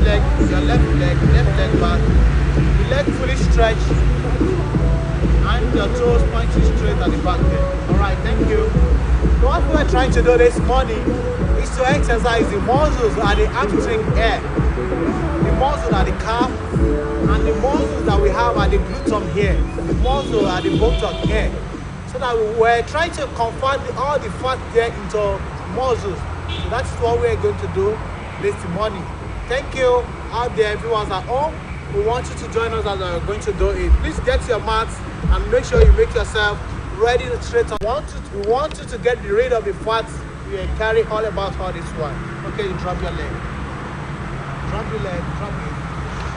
left leg, left leg back, the leg fully stretched, and your toes pointing straight at the back there. Alright, thank you. So what we're trying to do this morning is to exercise the muscles at the hamstring here, the muscles at the calf, and the muscles that we have at the gluten here, the muscle at the buttock here. So that we're trying to convert all the fat there into muscles. So that's what we're going to do this morning. Thank you out there, everyone's at home. We want you to join us as we're going to do it. Please get your mats and make sure you make yourself ready to straighten. We want you to get rid of the fat you carry all about all this one. Okay, you drop your leg. Drop your leg, drop it.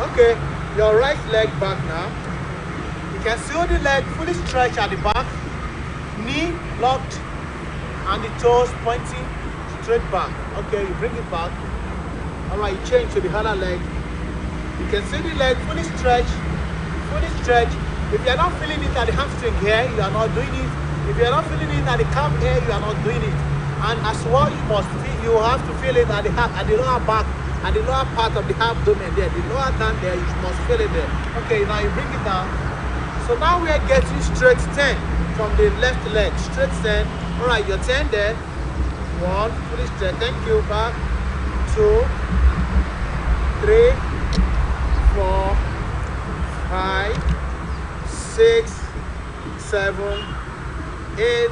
Okay, your right leg back now. You can see the leg fully stretched at the back, knee locked, and the toes pointing straight back. Okay, you bring it back. Alright, you change to the other leg. You can see the leg fully stretched, fully stretched. If you are not feeling it at the hamstring here, you are not doing it. If you are not feeling it at the calf here, you are not doing it. And as well, you have to feel it at the lower back, at the lower part of the abdomen there, the lower down there, you must feel it there. Okay, now you bring it down. So now we are getting straight 10 from the left leg, straight 10. Alright, your 10 there. 1, fully straight, thank you, back. 2, 3, 4, 5, 6, 7, 8,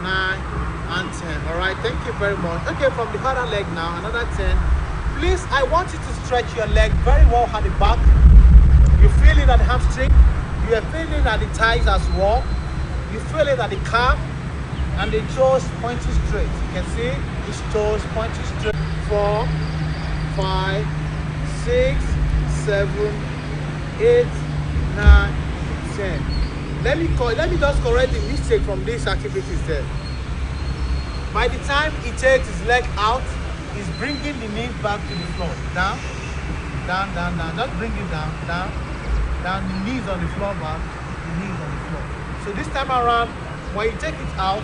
9, and 10. Alright, thank you very much. Okay, from the other leg now, another 10. Please, I want you to stretch your leg very well at the back. You feel it at the hamstring. You are feeling it at the thighs as well. You feel it at the calf. And the toes pointing straight. You can see his toes pointing straight. 4, 5, 6, 7, 8, 9, 10. Let me just correct the mistake from these activities there. By the time he takes his leg out, he's bringing the knees back to the floor. Down, down, down, down. Just bring it down, down, down. The knees on the floor back, the knees on the floor. So this time around, when you take it out,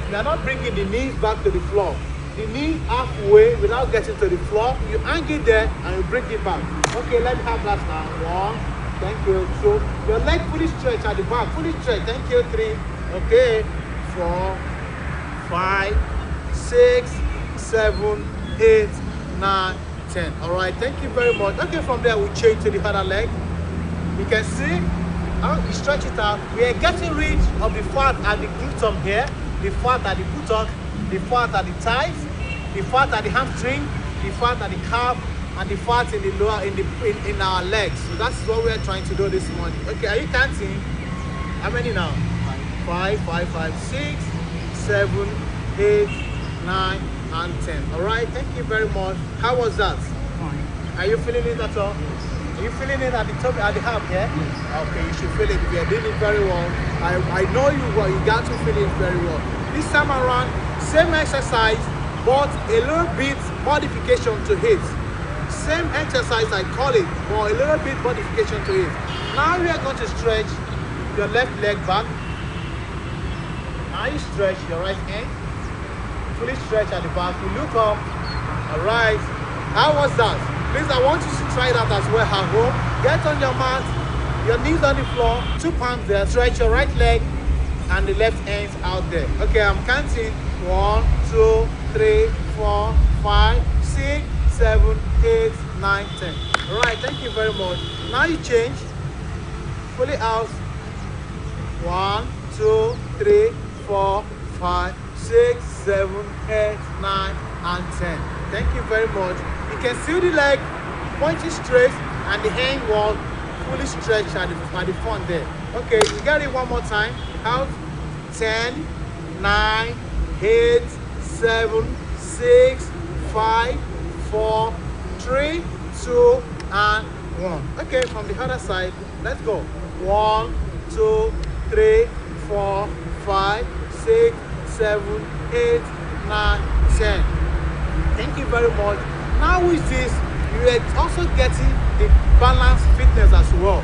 you are not bringing the knees back to the floor. The knee halfway without getting to the floor, you hang it there and you bring it back. Okay, let me have that now. 1, thank you. 2, your leg fully stretched at the back, fully stretched. Thank you. 3, okay. 4, 5, 6, 7, 8, 9, 10. All right, thank you very much. Okay, from there we change to the other leg. You can see how we stretch it out. We are getting rid of the fat at the gluten here, the fat at the buttock, the fat at the thighs, the fat at the hamstring, the fat at the calf, and the fat in the lower in our legs. So that's what we are trying to do this morning. Okay, are you counting? How many now? 5, 5, 5, 6, 7, 8, 9, and 10. All right, thank you very much. How was that? Fine. Are you feeling it at all? Are you feeling it at the top, at the half, yeah? Yes. Okay, you should feel it. You are doing it very well. I know you well. You got to feel it very well. This time around, same exercise, but a little bit modification to it. Same exercise, I call it, but a little bit modification to it. Now we are going to stretch your left leg back. Now you stretch your right hand. Fully stretch at the back. You look up. All right. How was that? Please, I want you to try that as well at home. Get on your mat, your knees on the floor, 2 palms there. Stretch your right leg and the left hands out there. Okay, I'm counting. 1, 2, 3, 4, 5, 6, 7, 8, 9, 10. All right, thank you very much. Now you change. Fully out. 1, 2, 3, 4, 5, 6, 7, 8, 9, and 10. Thank you very much. You can see the leg pointing straight and the hand wall fully stretched at the front there. Okay, you got it one more time. Out. 10, 9, 8, 7, 6, 5, 4, 3, 2, and 1. Okay, from the other side, let's go. 1, 2, 3, 4, 5, 6, 7, 8, 9, 10. Thank you very much. Now with this, you are also getting the balance fitness as well.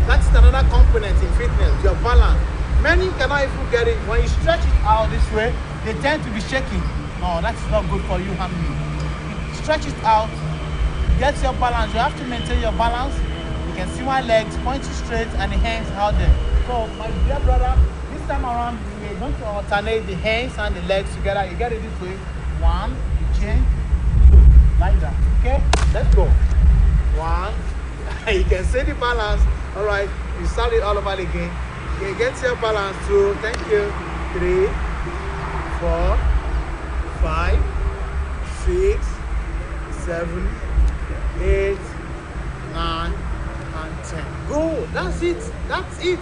That's another component in fitness, your balance. Many cannot even get it. When you stretch it out this way, they tend to be shaking. No, that's not good for you and me. Stretch it out get your balance. You have to maintain your balance. You can see my legs pointing straight and the hands out there. So my dear brother, this time around we're going to alternate the hands and the legs together. You get it this way. 1, you change, 2, like that. Okay, let's go. 1. You can see the balance. All right, you start it all over again. Okay, get your balance. 2, thank you. 3, 4, 5, 6, 7, 8, 9, and 10. Go. That's it. That's it.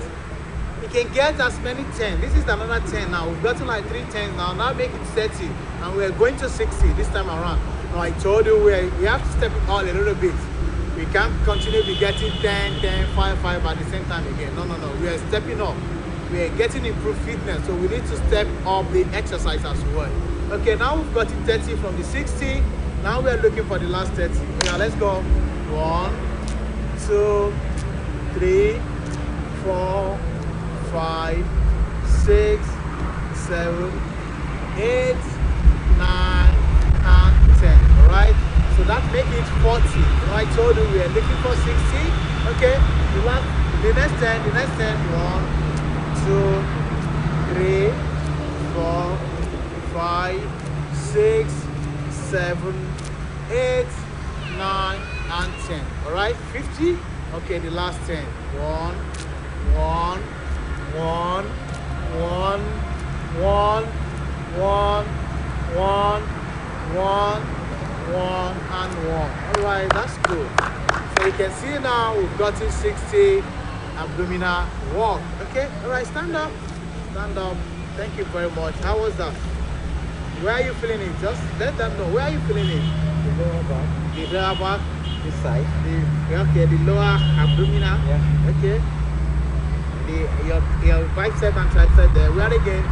You can get as many 10. This is another 10 now. We've gotten like 3 10s now. Now make it 30, and we're going to 60 this time around. Now I told you we have to step it all a little bit. We can't continue to getting 10, 10, 5, 5 at the same time again. No. We are stepping up. We are getting improved fitness, so we need to step up the exercise as well. Okay, now we've got it 30 from the 60. Now we are looking for the last 30. Now let's go. 1, 2, 3, 4, 5, 6, 7, 8, 9, and 10. All right. So that makes it 40. I told you we are looking for 60. Okay. The next 10. 1, 2, 3, 4, 5, 6, 7, 8, 9, and 10. All right. 50. Okay. The last 10. 1, 1, 1, 1, 1, 1, 1, 1, 1, and 1. All right, that's good. So you can see now we've gotten 60 abdominal walk. Okay, all right, stand up. Stand up. Thank you very much. How was that? Where are you feeling it? Just let them know. Where are you feeling it? The lower back. The lower back. This side. Okay, the lower abdominal. Yeah. Okay. Your bicep and tricep there. Where again?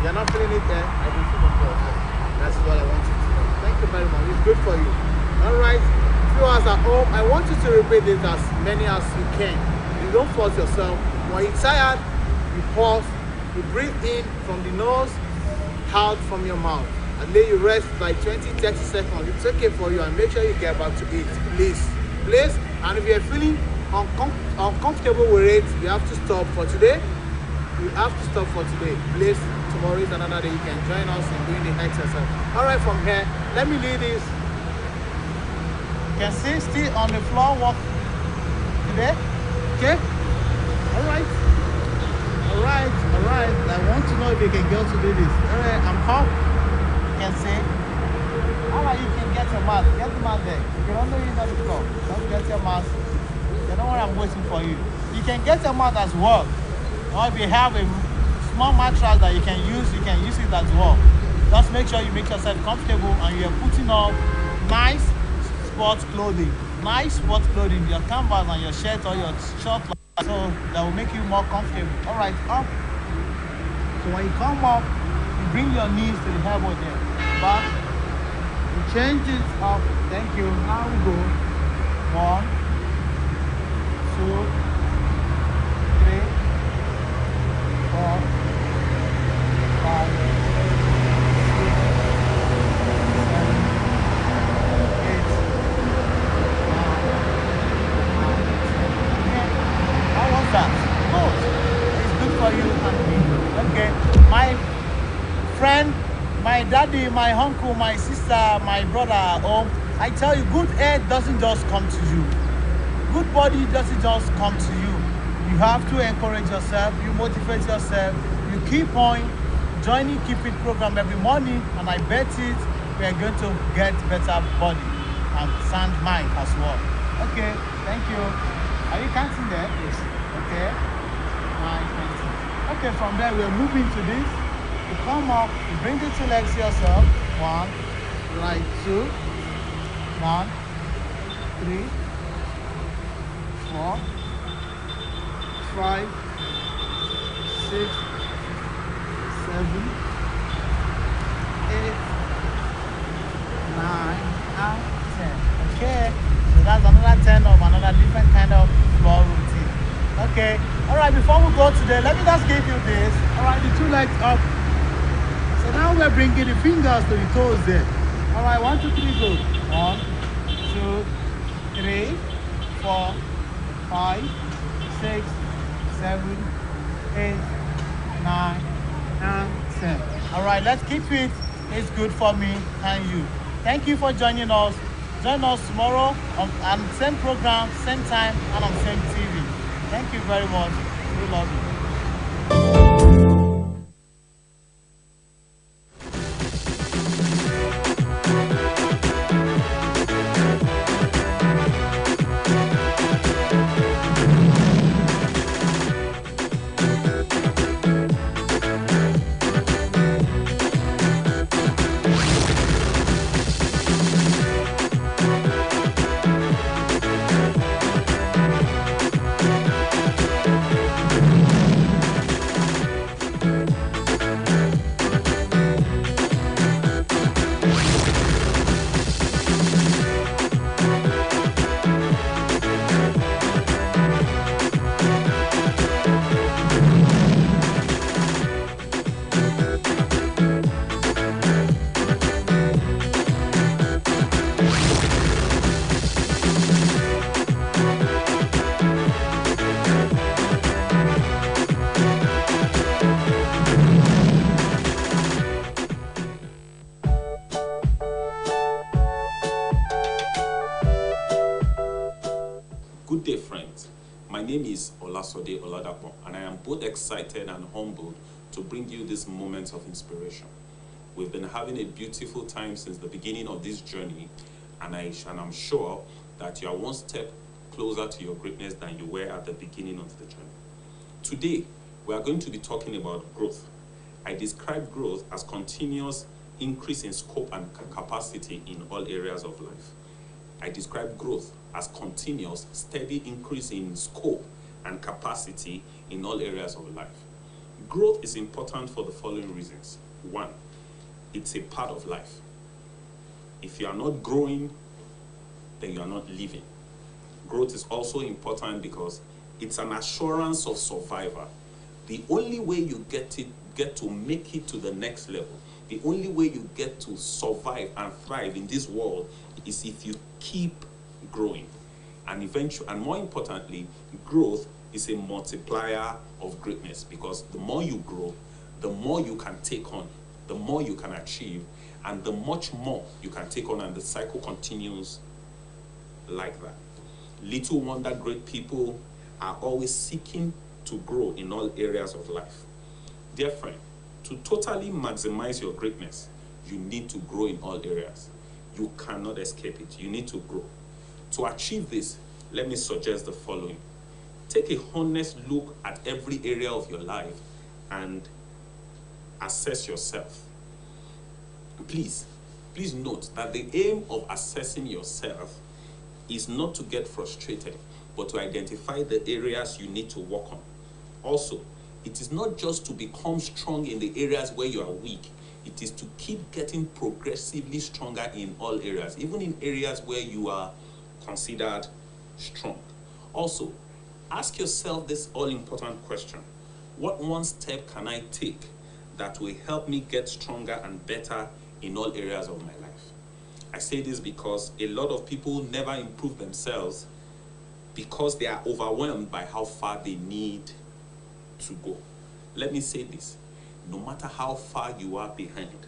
You're not feeling it there? I can feel it there. That's what I want you to know. Thank you very much. It's good for you. Alright. Viewers at home, I want you to repeat this as many as you can. You don't force yourself. When you're tired, you pause, you breathe in from the nose, out from your mouth. And then you rest like 20-30 seconds. It's okay for you, and make sure you get back to it. Please. And if you're feeling uncomfortable with it, you have to stop for today. Please, tomorrow is another day. You can join us in doing the exercise. All right, from here, let me lead this. You can see still on the floor, walk today. Okay. All right. I want to know if you can go to do this. All right, I'm up. You can see. All right, you can get your mat. Get the mat there. You can only use on the floor. Don't get your mat. You know what I'm waiting for you. You can get your mat as well. Or if you have a small mattress that you can use it as well. Just make sure you make yourself comfortable and you're putting on nice sports clothing. Your canvas and your shirt or your short, so that will make you more comfortable. All right, up. So when you come up, you bring your knees to the elbow there. Back. You change it up. Thank you. Now we go. 1, 2, 3, 4, 5, 6, 7, 8, 9, 10. That? Good. It's good for you and me. Okay. My friend, my daddy, my uncle, my sister, my brother at home, I tell you, good health doesn't just come to you. Good body doesn't just come to you. You have to encourage yourself, you motivate yourself, you keep on joining Keep It program every morning, and I bet it we are going to get better body and sound mind as well. Okay, thank you. Are you counting there? Yes. Okay. 9, 20. Okay, from there we're moving to this. You come up, you bring the 2 legs yourself. 1, like 2, 1, 3, 4, 5, 6, 7, 8, 9, and 10. Okay, so that's another 10 of another different kind of floor routine. Okay, all right, before we go today, let me just give you this. All right, the 2 legs up. So now we're bringing the fingers to the toes there. All right, 1, 2, 3, go. 1, 2, 3, 4, 5, 6, 7, 8, 9, and 10. All right, let's keep it. It's good for me and you. Thank you for joining us. Join us tomorrow on same program, same time, and on same TV. Thank you very much. We love you. Good day, friends. My name is Olasode Oladapo, and I am both excited and humbled to bring you this moment of inspiration. We've been having a beautiful time since the beginning of this journey, and I'm sure that you are one step closer to your greatness than you were at the beginning of the journey. Today, we are going to be talking about growth. I describe growth as continuous increase in scope and capacity in all areas of life. I describe growth as continuous, steady increase in scope and capacity in all areas of life. Growth is important for the following reasons. One, it's a part of life. If you are not growing, then you are not living. Growth is also important because it's an assurance of survival. The only way you get to make it to the next level, the only way you get to survive and thrive in this world is if you keep growing. And eventually, and more importantly, growth is a multiplier of greatness, because the more you grow, the more you can take on, the more you can achieve, and the much more you can take on, and the cycle continues like that. Little wonder great people are always seeking to grow in all areas of life. Dear friend, to totally maximize your greatness, you need to grow in all areas. You cannot escape it. You need to grow. To achieve this, let me suggest the following. Take a honest look at every area of your life and assess yourself. Please note that the aim of assessing yourself is not to get frustrated, but to identify the areas you need to work on. Also, it is not just to become strong in the areas where you are weak. It is to keep getting progressively stronger in all areas, even in areas where you are considered strong. Also, ask yourself this all-important question. What one step can I take that will help me get stronger and better in all areas of my life? I say this because a lot of people never improve themselves because they are overwhelmed by how far they need to go. Let me say this. No matter how far you are behind,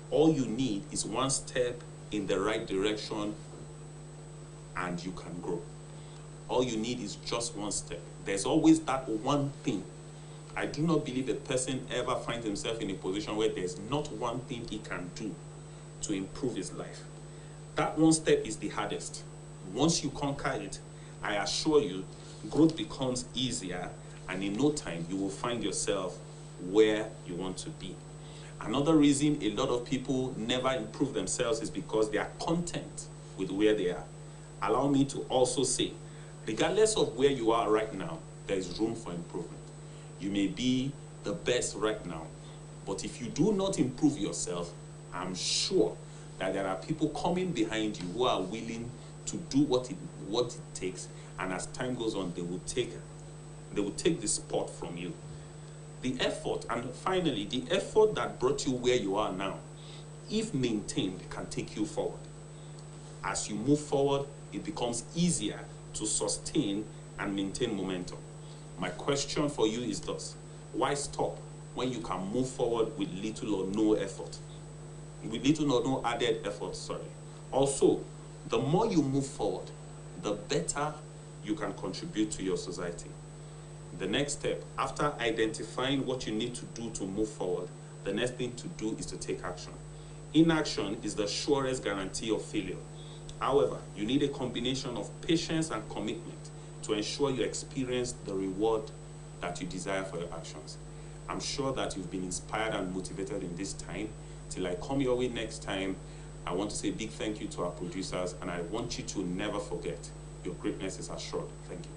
all you need is one step in the right direction and you can grow. All you need is just one step. There's always that one thing. I do not believe a person ever finds himself in a position where there's not one thing he can do to improve his life. That one step is the hardest. Once you conquer it, I assure you, growth becomes easier, and in no time you will find yourself where you want to be. Another reason a lot of people never improve themselves is because they are content with where they are. Allow me to also say, regardless of where you are right now, there is room for improvement. You may be the best right now, but if you do not improve yourself, I'm sure that there are people coming behind you who are willing to do what it takes, and as time goes on, they will take the spot from you. The effort, and finally, the effort that brought you where you are now, if maintained, can take you forward. As you move forward, it becomes easier to sustain and maintain momentum. My question for you is this: why stop when you can move forward with little or no effort? With little or no added effort, sorry. Also, the more you move forward, the better you can contribute to your society. The next step, after identifying what you need to do to move forward, the next thing to do is to take action. Inaction is the surest guarantee of failure. However, you need a combination of patience and commitment to ensure you experience the reward that you desire for your actions. I'm sure that you've been inspired and motivated in this time. Till I come your way next time, I want to say a big thank you to our producers, and I want you to never forget, your greatness is assured. Thank you.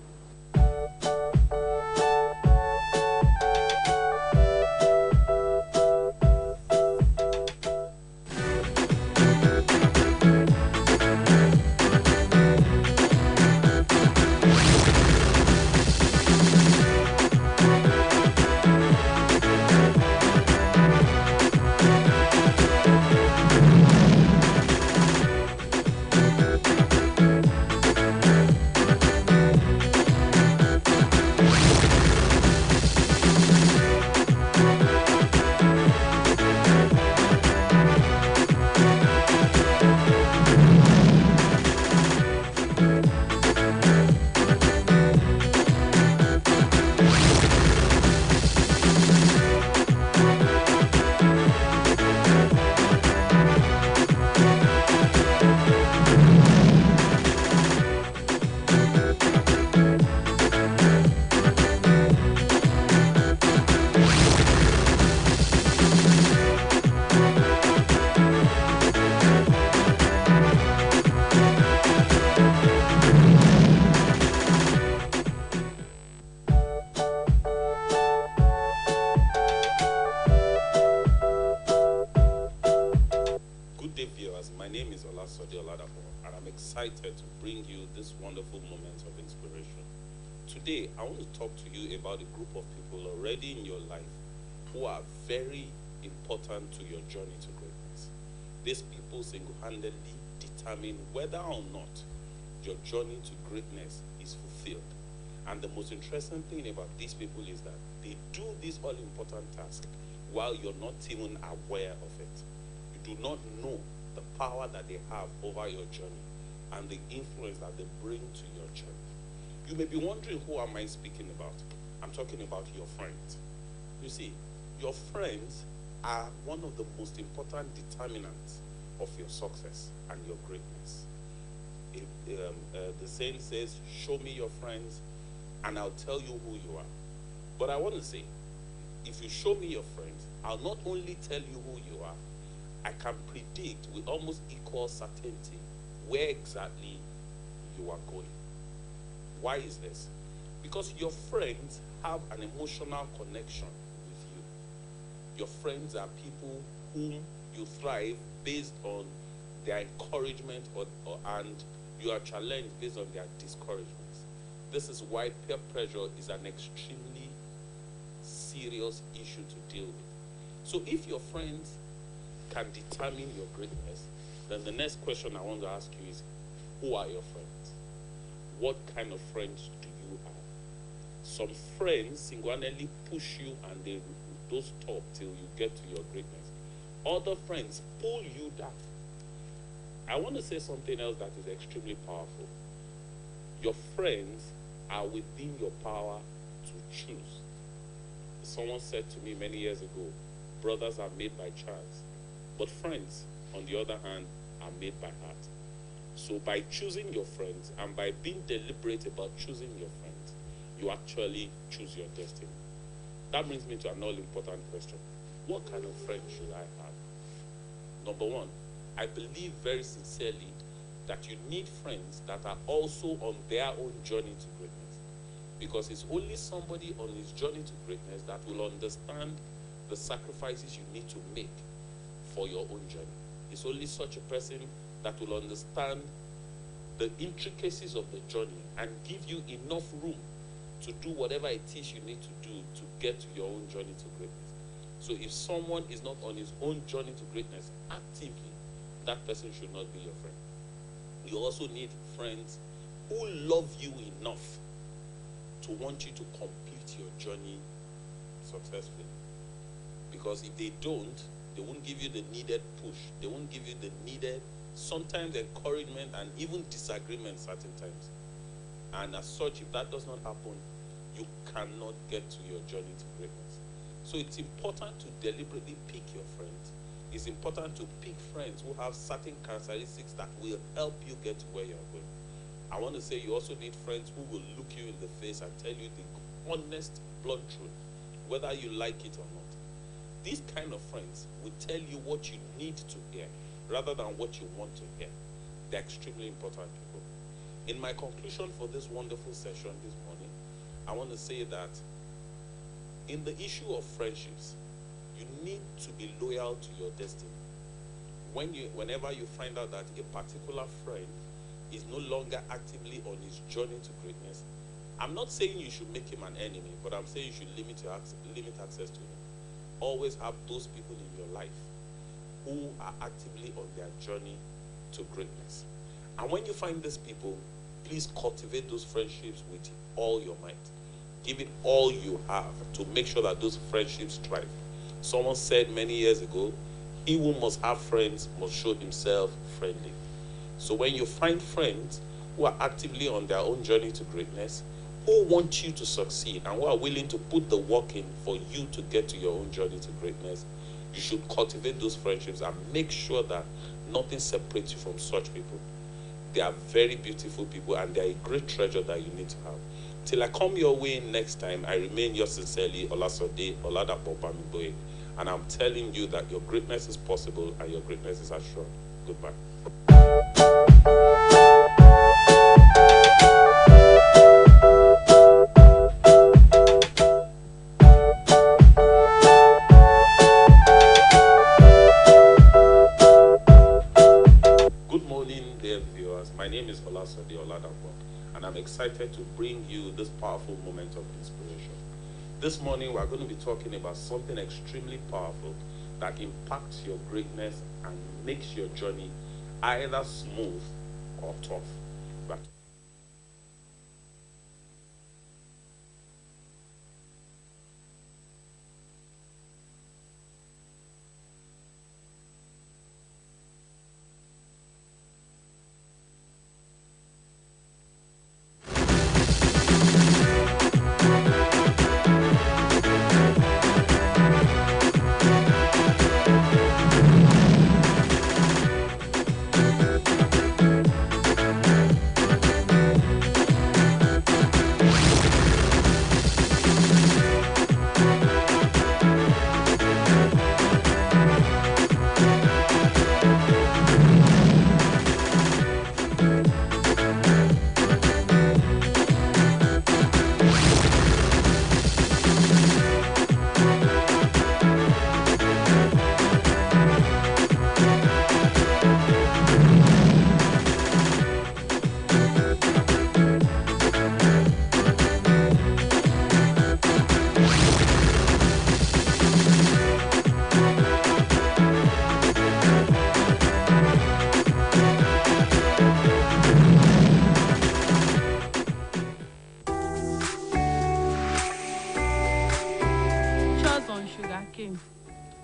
Excited to bring you this wonderful moment of inspiration. Today, I want to talk to you about a group of people already in your life who are very important to your journey to greatness. These people single-handedly determine whether or not your journey to greatness is fulfilled. And the most interesting thing about these people is that they do this all-important task while you're not even aware of it. You do not know the power that they have over your journey and the influence that they bring to your journey. You may be wondering, who am I speaking about? I'm talking about your friends. You see, your friends are one of the most important determinants of your success and your greatness. The saying says, show me your friends and I'll tell you who you are. But I want to say, if you show me your friends, I'll not only tell you who you are, I can predict with almost equal certainty where exactly you are going. Why is this? Because your friends have an emotional connection with you. Your friends are people whom you thrive based on their encouragement and you are challenged based on their discouragements. This is why peer pressure is an extremely serious issue to deal with. So if your friends can determine your greatness, then the next question I want to ask you is, who are your friends? What kind of friends do you have? Some friends single-handedly push you and they don't stop till you get to your greatness. Other friends pull you down. I want to say something else that is extremely powerful. Your friends are within your power to choose. Someone said to me many years ago, brothers are made by chance, but friends, on the other hand, are made by heart. So by choosing your friends and by being deliberate about choosing your friends, you actually choose your destiny. That brings me to another important question. What kind of friends should I have? Number one, I believe very sincerely that you need friends that are also on their own journey to greatness. Because it's only somebody on his journey to greatness that will understand the sacrifices you need to make for your own journey. It's only such a person that will understand the intricacies of the journey and give you enough room to do whatever it is you need to do to get to your own journey to greatness. So if someone is not on his own journey to greatness actively, that person should not be your friend. You also need friends who love you enough to want you to complete your journey successfully. Because if they don't, they won't give you the needed push. They won't give you the needed, sometimes encouragement and even disagreement certain times. And as such, if that does not happen, you cannot get to your journey to greatness. So it's important to deliberately pick your friends. It's important to pick friends who have certain characteristics that will help you get to where you're going. I want to say you also need friends who will look you in the face and tell you the honest, blunt truth, whether you like it or not. These kind of friends will tell you what you need to hear rather than what you want to hear. They're extremely important people. In my conclusion for this wonderful session this morning, I want to say that in the issue of friendships, you need to be loyal to your destiny. Whenever you find out that a particular friend is no longer actively on his journey to greatness, I'm not saying you should make him an enemy, but I'm saying you should limit access to him. Always have those people in your life who are actively on their journey to greatness. And when you find these people, please cultivate those friendships with all your might. Give it all you have to make sure that those friendships thrive. Someone said many years ago, he who must have friends must show himself friendly. So when you find friends who are actively on their own journey to greatness, who want you to succeed and who are willing to put the work in for you to get to your own journey to greatness, you should cultivate those friendships and make sure that nothing separates you from such people. They are very beautiful people and they are a great treasure that you need to have. Till I come your way next time, I remain yours sincerely, Olasode Oladapo Bamiboye. And I'm telling you that your greatness is possible and your greatness is assured. Goodbye. Good morning, dear viewers. My name is Olasode Oladapo, and I'm excited to bring you this powerful moment of inspiration. This morning, we're going to be talking about something extremely powerful that impacts your greatness and makes your journey either smooth or tough. But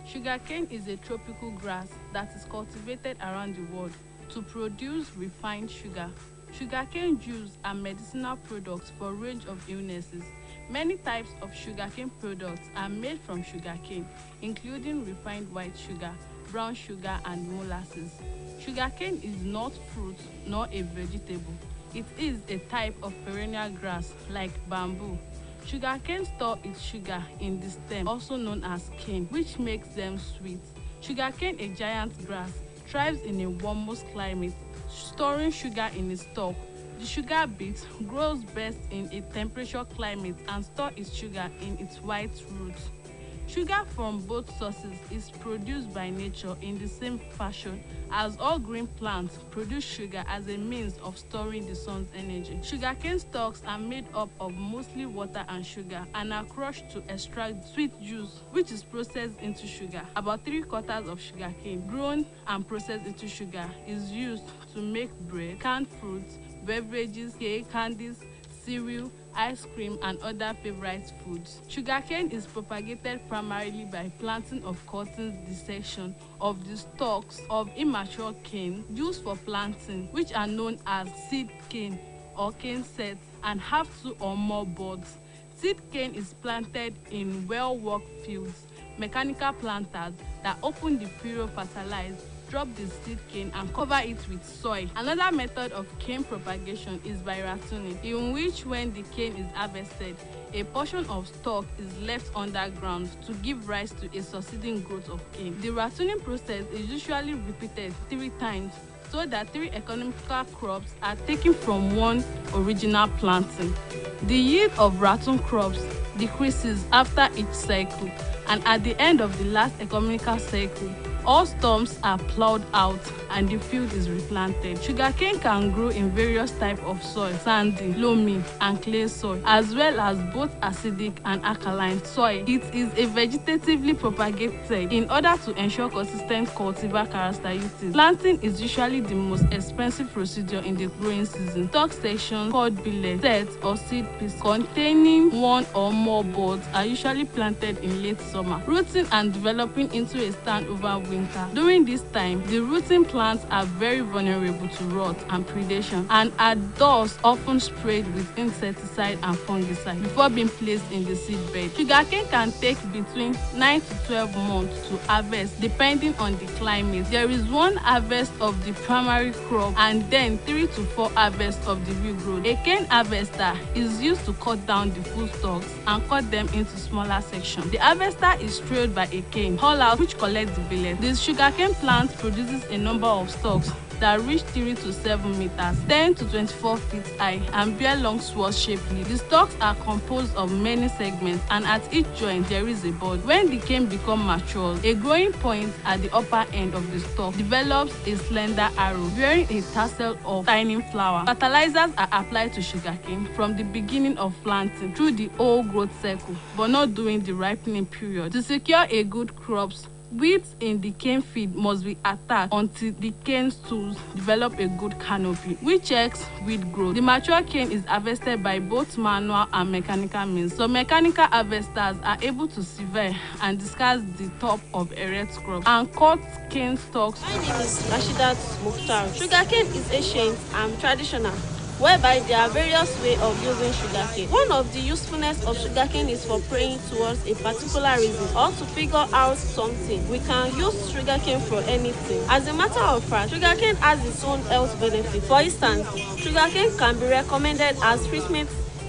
Sugarcane is a tropical grass that is cultivated around the world to produce refined sugar. Sugarcane juice are medicinal products for a range of illnesses. Many types of sugarcane products are made from sugarcane, including refined white sugar, brown sugar, and molasses. Sugarcane is not fruit nor a vegetable. It is a type of perennial grass like bamboo. Sugarcane store its sugar in the stem, also known as cane, which makes them sweet. Sugarcane, a giant grass, thrives in a warm climate, storing sugar in its stalk. The sugar beet grows best in a temperature climate and stores its sugar in its white roots. Sugar from both sources is produced by nature in the same fashion as all green plants produce sugar as a means of storing the sun's energy. Sugarcane stalks are made up of mostly water and sugar and are crushed to extract sweet juice, which is processed into sugar. About 3/4 of sugarcane grown and processed into sugar is used to make bread, canned fruits, beverages, cake, candies, cereal, ice cream, and other favorite foods. Sugarcane is propagated primarily by planting of cuttings dissection of the stalks of immature cane used for planting, which are known as seed cane or cane sets and have 2 or more buds. Seed cane is planted in well-worked fields. Mechanical planters that open the furrow fertilize, drop the seed cane and cover it with soil. Another method of cane propagation is by rattoning, in which when the cane is harvested, a portion of stalk is left underground to give rise to a succeeding growth of cane. The rattooning process is usually repeated 3 times so that 3 economical crops are taken from one original planting. The yield of rattoon crops decreases after each cycle, and at the end of the last economical cycle, all stumps are plowed out and the field is replanted. Sugarcane can grow in various types of soil: sandy, loamy, and clay soil, as well as both acidic and alkaline soil. It is a vegetatively propagated in order to ensure consistent cultivar characteristics. Planting is usually the most expensive procedure in the growing season. Stalk sections called billet, sets, or seed pieces containing 1 or more buds are usually planted in late summer, rooting and developing into a stand over winter. During this time, the rooting plants are very vulnerable to rot and predation and are thus often sprayed with insecticide and fungicide before being placed in the seed bed. Sugarcane can take between 9 to 12 months to harvest depending on the climate. There is 1 harvest of the primary crop and then 3 to 4 harvests of the regrowth. A cane harvester is used to cut down the full stalks and cut them into smaller sections. The harvester is trailed by a cane haul out which collects the billet. The sugarcane plant produces a number of stalks that reach 3 to 7 meters, 10 to 24 feet high, and bear long sword-shaped leaves. The stalks are composed of many segments, and at each joint there is a bud. When the cane becomes mature, a growing point at the upper end of the stalk develops a slender arrow bearing a tassel of tiny flower. Fertilizers are applied to sugarcane from the beginning of planting through the whole growth cycle, but not during the ripening period. To secure a good crops, weeds in the cane field must be attacked until the cane stools develop a good canopy, which checks weed growth. The mature cane is harvested by both manual and mechanical means. So mechanical harvesters are able to sever and discard the top of erect crops and cut cane stalks. My name is Rashidat Mukhtar. Sugarcane is ancient and traditional, whereby there are various ways of using sugarcane. One of the usefulness of sugarcane is for praying towards a particular reason or to figure out something. We can use sugarcane for anything. As a matter of fact, sugarcane has its own health benefits. For instance, sugarcane can be recommended as treatment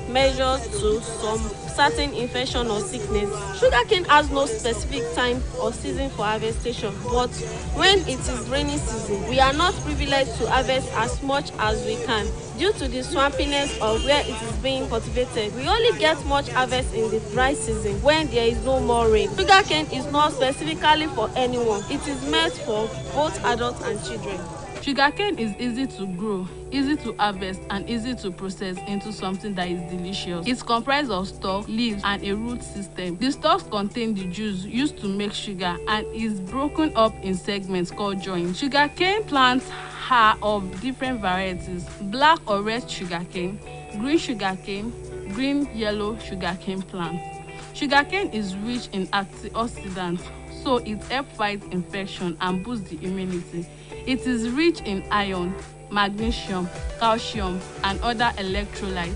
measures to some certain infection or sickness. Sugarcane has no specific time or season for harvestation, but when it is rainy season, we are not privileged to harvest as much as we can due to the swampiness of where it is being cultivated. We only get much harvest in the dry season when there is no more rain. Sugarcane is not specifically for anyone. It is meant for both adults and children. Sugarcane is easy to grow, easy to harvest, and easy to process into something that is delicious. It's comprised of stalk, leaves, and a root system. The stalks contain the juice used to make sugar and is broken up in segments called joints. Sugarcane plants are of different varieties: black or red sugarcane, green sugarcane, green, yellow sugarcane plants. Sugarcane is rich in antioxidants, so it helps fight infection and boost the immunity. It is rich in iron, magnesium, calcium, and other electrolytes,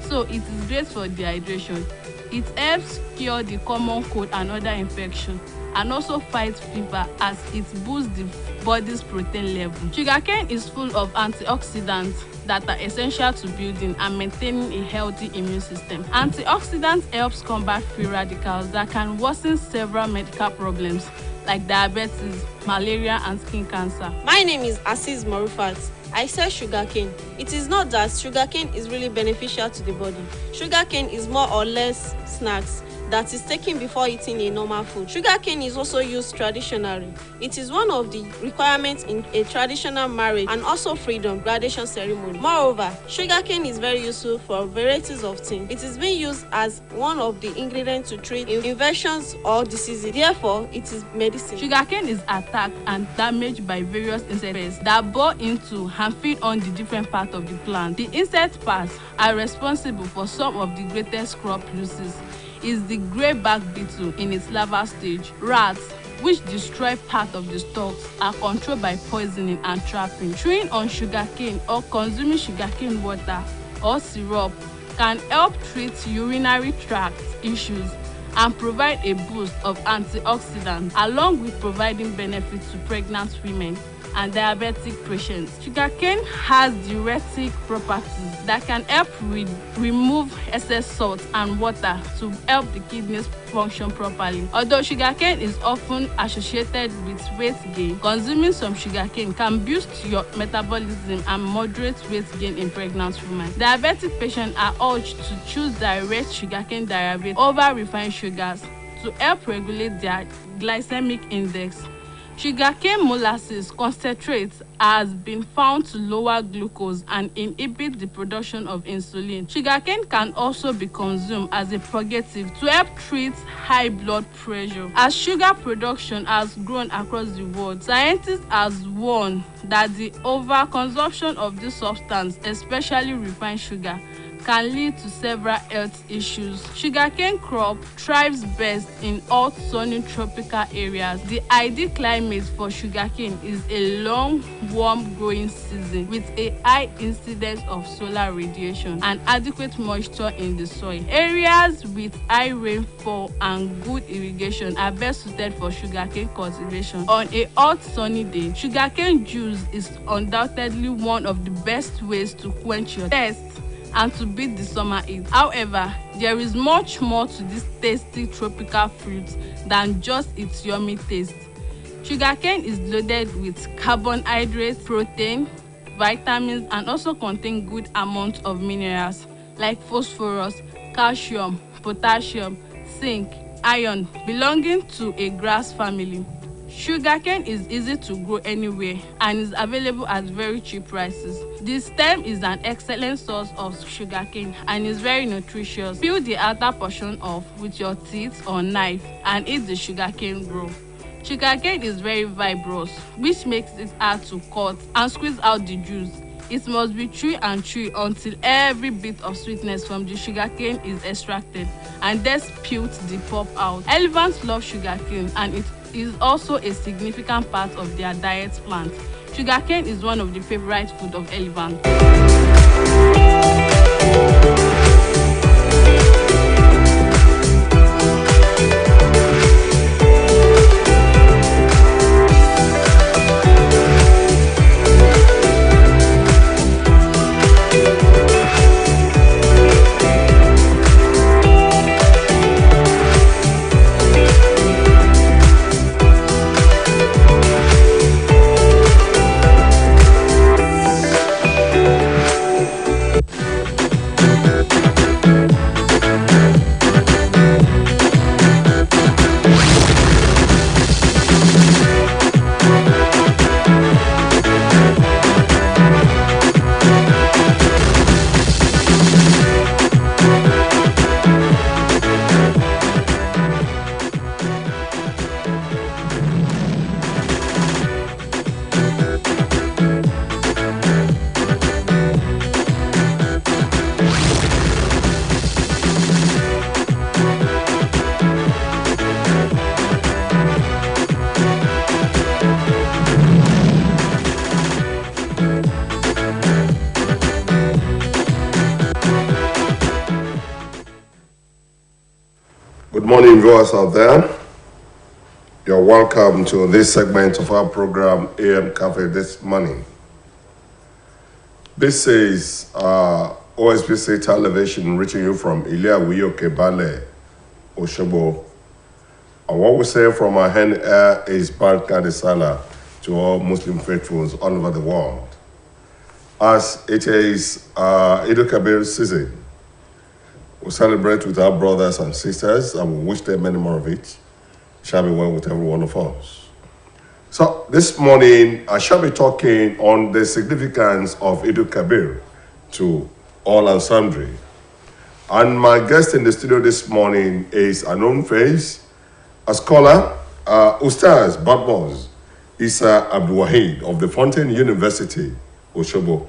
so it is great for dehydration. It helps cure the common cold and other infections, and also fight fever as it boosts the body's protein level. Sugarcane is full of antioxidants that are essential to building and maintaining a healthy immune system. Antioxidants helps combat free radicals that can worsen several medical problems like diabetes, malaria, and skin cancer. My name is Aziz Marufat. I said sugarcane. It is not that sugarcane is really beneficial to the body. Sugarcane is more or less snacks that is taken before eating a normal food. Sugarcane is also used traditionally. It is one of the requirements in a traditional marriage and also freedom gradation ceremony. Moreover, sugarcane is very useful for varieties of things. It is being used as one of the ingredients to treat infections or diseases. Therefore, it is medicine. Sugarcane is attacked and damaged by various insects that bore into and feed on the different parts of the plant. The insect parts are responsible for some of the greatest crop losses. Is the grey-back beetle in its larval stage. Rats, which destroy part of the stalks, are controlled by poisoning and trapping. Chewing on sugarcane or consuming sugarcane water or syrup can help treat urinary tract issues and provide a boost of antioxidants, along with providing benefits to pregnant women and diabetic patients. Sugarcane has diuretic properties that can help remove excess salt and water to help the kidneys function properly. Although sugarcane is often associated with weight gain, consuming some sugarcane can boost your metabolism and moderate weight gain in pregnant women. Diabetic patients are urged to choose direct sugarcane derivatives over refined sugars to help regulate their glycemic index. Sugarcane molasses concentrate has been found to lower glucose and inhibit the production of insulin. Sugarcane can also be consumed as a purgative to help treat high blood pressure. As sugar production has grown across the world, scientists have warned that the overconsumption of this substance, especially refined sugar, can lead to several health issues. Sugarcane crop thrives best in hot, sunny tropical areas. The ideal climate for sugarcane is a long, warm growing season with a high incidence of solar radiation and adequate moisture in the soil. Areas with high rainfall and good irrigation are best suited for sugarcane cultivation. On a hot, sunny day, sugarcane juice is undoubtedly one of the best ways to quench your thirst and to beat the summer heat. However, there is much more to this tasty tropical fruit than just its yummy taste. Sugarcane is loaded with carbohydrates, protein, vitamins, and also contain good amounts of minerals like phosphorus, calcium, potassium, zinc, iron, belonging to a grass family. Sugarcane is easy to grow anywhere and is available at very cheap prices. The stem is an excellent source of sugarcane and is very nutritious. Peel the outer portion off with your teeth or knife and eat the sugarcane raw. Sugarcane is very fibrous, which makes it hard to cut and squeeze out the juice. It must be chewed and chewed until every bit of sweetness from the sugarcane is extracted and then peeled the pulp out. Elephants love sugarcane and it is also a significant part of their diet plant. Sugarcane is one of the favorite food of elephants. Good morning, viewers out there. You're welcome to this segment of our program, AM Cafe, this morning. This is OSBC television reaching you from Iliawiyo Kebale, Oshobo. And what we say from our hand air is Barka de Salah to all Muslim faithfuls all over the world. as it is Eid al-Kabir season. We celebrate with our brothers and sisters and we wish them many more of it. Shall be well with every one of us. So this morning, I shall be talking on the significance of Eid al-Kabir to all and sundry. And my guest in the studio this morning is a known face, a scholar, Ustaz Badmoz Isa Abdul Wahid of the Fountain University, Oshobo.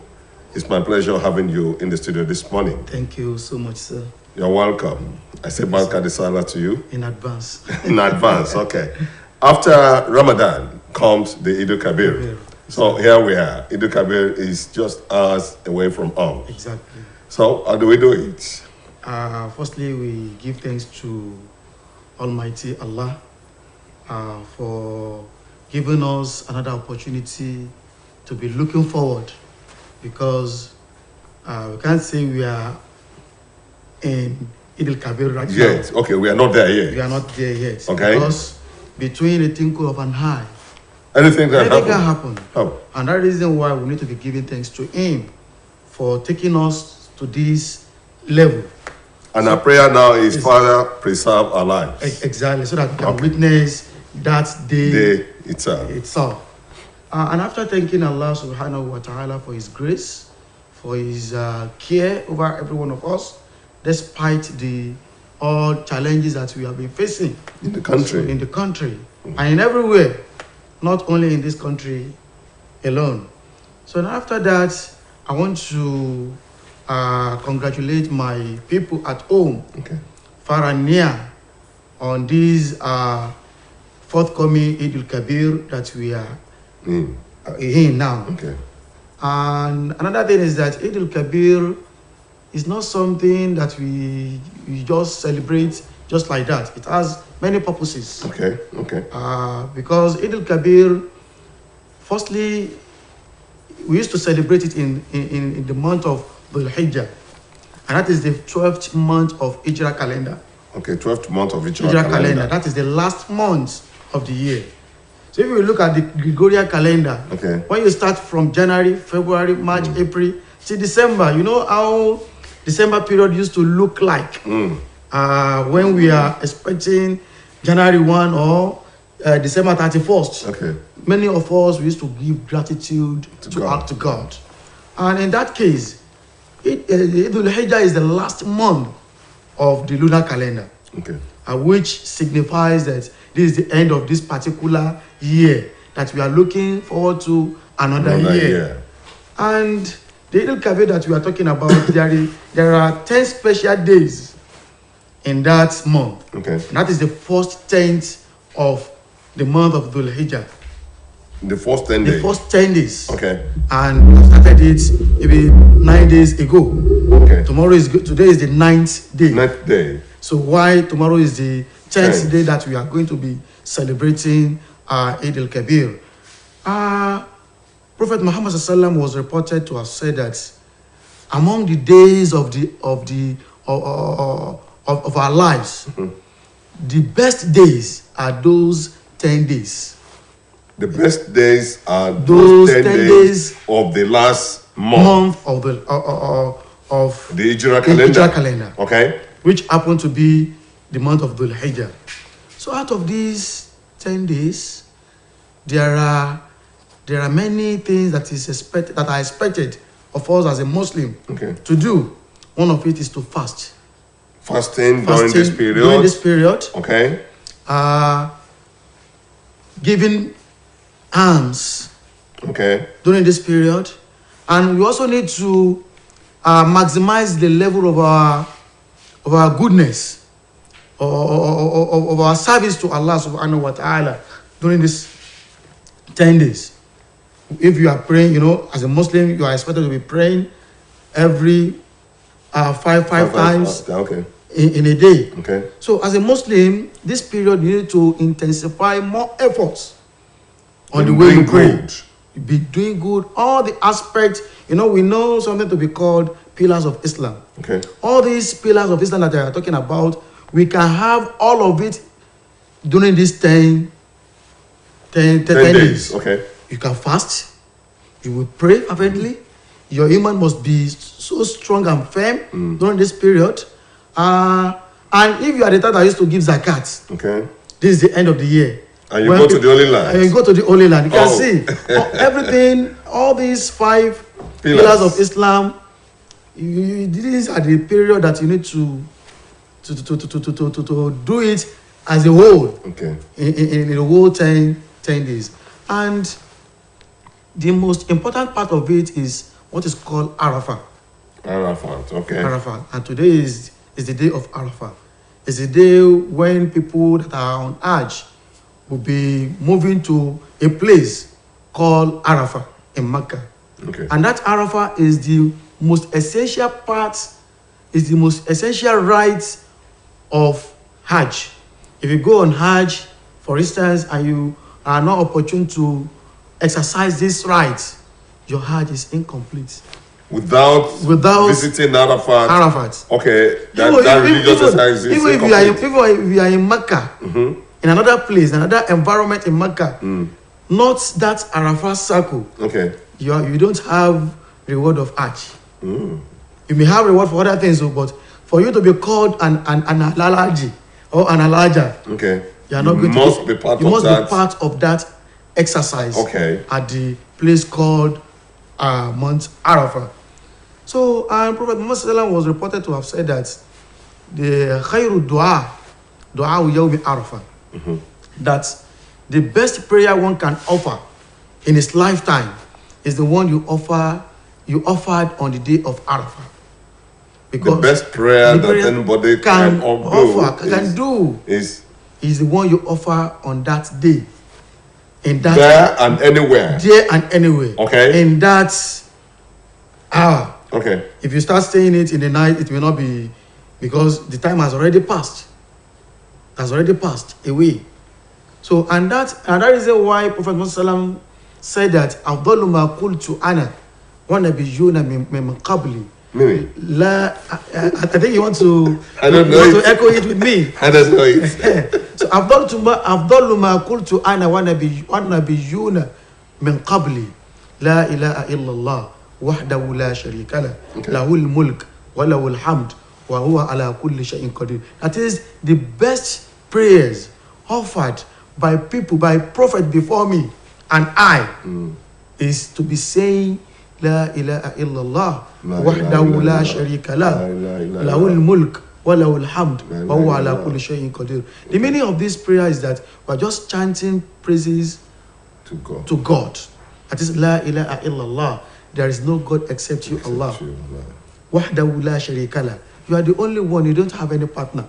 It's my pleasure having you in the studio this morning. Thank you so much, sir. You're welcome. I say Barka de Salah to you. In advance. In advance, okay. After Ramadan comes the Eid al-Kabir. So here we are. Eid al-Kabir is just hours away from us. Exactly. So how do we do it? Firstly, we give thanks to Almighty Allah for giving us another opportunity to be looking forward, because we can't say we are in Eid al-Kabir right now. Yes, okay, we are not there yet. We are not there yet. Okay. Because between a twinkle of an eye, Anything can anything happen. can happen. Oh, And that reason why we need to be giving thanks to Him for taking us to this level. and our prayer now is, Father, preserve our lives. Exactly, so that we can witness that day Day itself. itself. And after thanking Allah subhanahu wa ta'ala for His grace, for His care over every one of us, despite the all challenges that we have been facing In the country. in the country and in everywhere, not only in this country alone. So after that, I want to congratulate my people at home, Okay. far and near, on this forthcoming Eid al-Kabir that we are in now. Okay. And another thing is that Eid al-Kabir is not something that we just celebrate just like that. It has many purposes. Okay. Okay. Because Eid al-Kabir, firstly, we used to celebrate it in the month of Dhul Hijjah, and that is the 12th month of Hijrah calendar. Okay. 12th month of each Hijrah calendar. That is the last month of the year. So if you look at the Gregorian calendar, Okay. when you start from January, February, March, April, till December, you know how December period used to look like when we are expecting January 1 or December 31st. Okay. Many of us, we used to give gratitude to God. And in that case, Eid al-Hijjah is the last month of the lunar calendar, Okay. which signifies that this is the end of this particular year, that we are looking forward to another year. And the Eid al-Kabir that we are talking about, there are 10 special days in that month. Okay. And that is the first 10th of the month of Dhul Hijjah. The first 10 The days. first 10 days. Okay. And we started it maybe 9 days ago. Okay. Today is the 9th day. 9th day. So why tomorrow is the 10th 10th. day that we are going to be celebrating Eid al-Kabir. Prophet Muhammad sallallahu was reported to have said that among the days of our lives, the best days are those 10 days. The best days are Those 10 days of the last month. Of the of The Hijrah the calendar. Hijrah calendar, Okay. which happened to be the month of Dhul Hijjah. So out of these 10 days, there are many things that are expected of us as a Muslim Okay. to do. One of it is to fast. Fasting during this period. During this period, Okay. giving alms Okay. during this period, and we also need to maximize the level of our goodness, of our service to Allah subhanahu wa ta'ala during this 10 days. If you are praying, as a Muslim, you are expected to be praying every five times Okay. in a day. Okay. So as a Muslim, this period you need to intensify more efforts on the way you pray. Good. Be doing good, all the aspects. We know something to be called pillars of Islam. Okay. All these pillars of Islam that I are talking about, we can have all of it during these 10 10 days. Okay. You can fast, you will pray fervently, Your iman must be so strong and firm during this period. And if you are the type that used to give zakat, Okay. this is the end of the year. And you When go to the Holy Land. And you go to the Holy Land. You can Oh. see everything, all these 5 pillars of Islam. These are the period that you need to do it as a whole. Okay. In the whole 10 days. And the most important part of it is what is called Arafah. Arafat. Okay. Arafah. And today is the day of Arafah. It's the day when people that are on Hajj will be moving to a place called Arafah in Mecca. Okay. And that Arafah is the most essential part, is the most essential rite of Hajj. If you go on Hajj, for instance, and you are not opportune to exercise this rite, your Hajj is incomplete. Without visiting Arafat. Arafat. Okay. That religious exercise is even if you are in Mecca, in another place, another environment in Mecca, not that Arafat circle, Okay. you don't have reward of Hajj. You may have reward for other things, but for you to be called an alaji or an alaja, Okay. you are not going must to be part you of must that. be part of that exercise. Okay. At the place called Mount Arafah. So Prophet Muhammad Sallallahu was reported to have said that the khairu dua yawmi Arafah, that the best prayer one can offer in his lifetime is the one you offered on the day of Arafah. The best prayer that anybody can do is the one you offer on that day. In that there and anywhere. There and anywhere. Okay. In that hour. Okay. If you start saying it in the night, it will not be, because the time has already passed. Has already passed away. So and that is why Prophet Muhammad said that Afdalu ma qultu ana wa nabiyyuna min qabli. Meaning? I think you want to I don't know to echo it with me. I don't know it. So Afdalu ma qultu ana wa nabiyyuna min qabli. La ilaha illallah wahdahu la sharika lah. Lahul mulk wa lahul hamd wa huwa ala kulli shay'in qadir. That is the best prayers offered by people, by prophet before me and I, is to be saying La ilaha illallah wahdahu la sharika lah lahul mulk wa lahul hamd wa huwa ala kulli shay'in qadir. The meaning of this prayer is that we are just chanting praises to God. That is La ilaha illallah. There is no God except you, Allah. Wahdahu la sharika lah. You are the only one. You don't have any partner.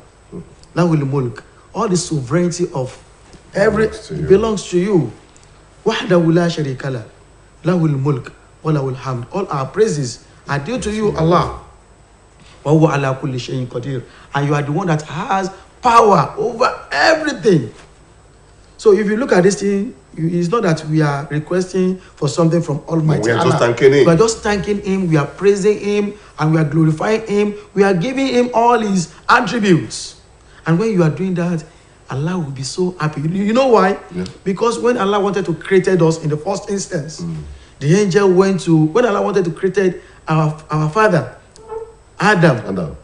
Lahul mulk. All the sovereignty of every belongs to you. Wahdahu la sharika lah. Lahul mulk wa lahul hamd. All our praises are due to you, Allah. Wa huwa ala kulli shay'in qadir. And you are the one that has power over everything. So if you look at this thing, it's not that we are requesting for something from Almighty Allah. We are just thanking Him. We are just thanking Him. We are praising Him, and we are glorifying Him. We are giving Him all His attributes. And when you are doing that, Allah will be so happy. You know why? Yeah. Because when Allah wanted to create us in the first instance, the angel when Allah wanted to create our father, Adam,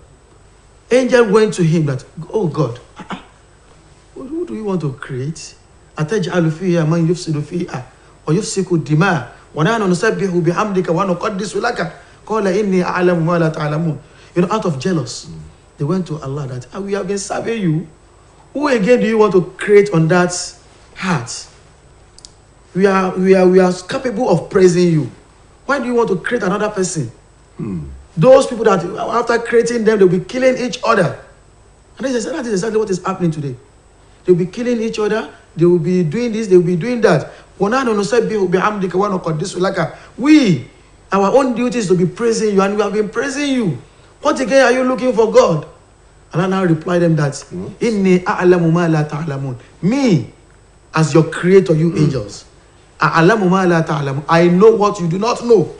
angel went to him that, oh God, who do you want to create? أتجعل فيها من يفسد فيها ويفسك الدماء ونحن نسبح بحمدك ونقدس لك قال إني أعلم ما لا تعلمون. Out of jealous, they went to Allah that we have been serving you. Who again do you want to create on that heart? We are capable of praising you. Why do you want to create another person? Those people that after creating them, they'll be killing each other. And that is exactly what is happening today. They'll be killing each other. They will be doing this. They will be doing that. We, our own duty is to be praising you, and we have been praising you. What again are you looking for God? Allah now replied them that, Inni a'lamu ma la ta'lamun. Me, as your creator, you angels, a'lamu ma la ta'lamun. I know what you do not know.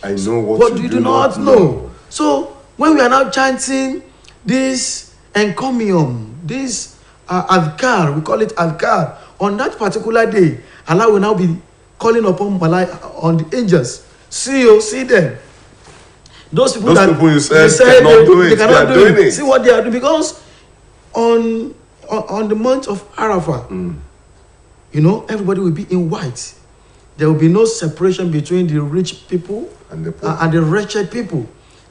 I know what you do not know. So when we are now chanting this encomium, this adhkar, we call it adhkar, on that particular day, Allah will now be calling upon on the angels, See them. Those people you said cannot do it. They cannot They are do doing it. See what they are doing, because on the month of Arafah, you know, everybody will be in white. There will be no separation between the rich people and the wretched people.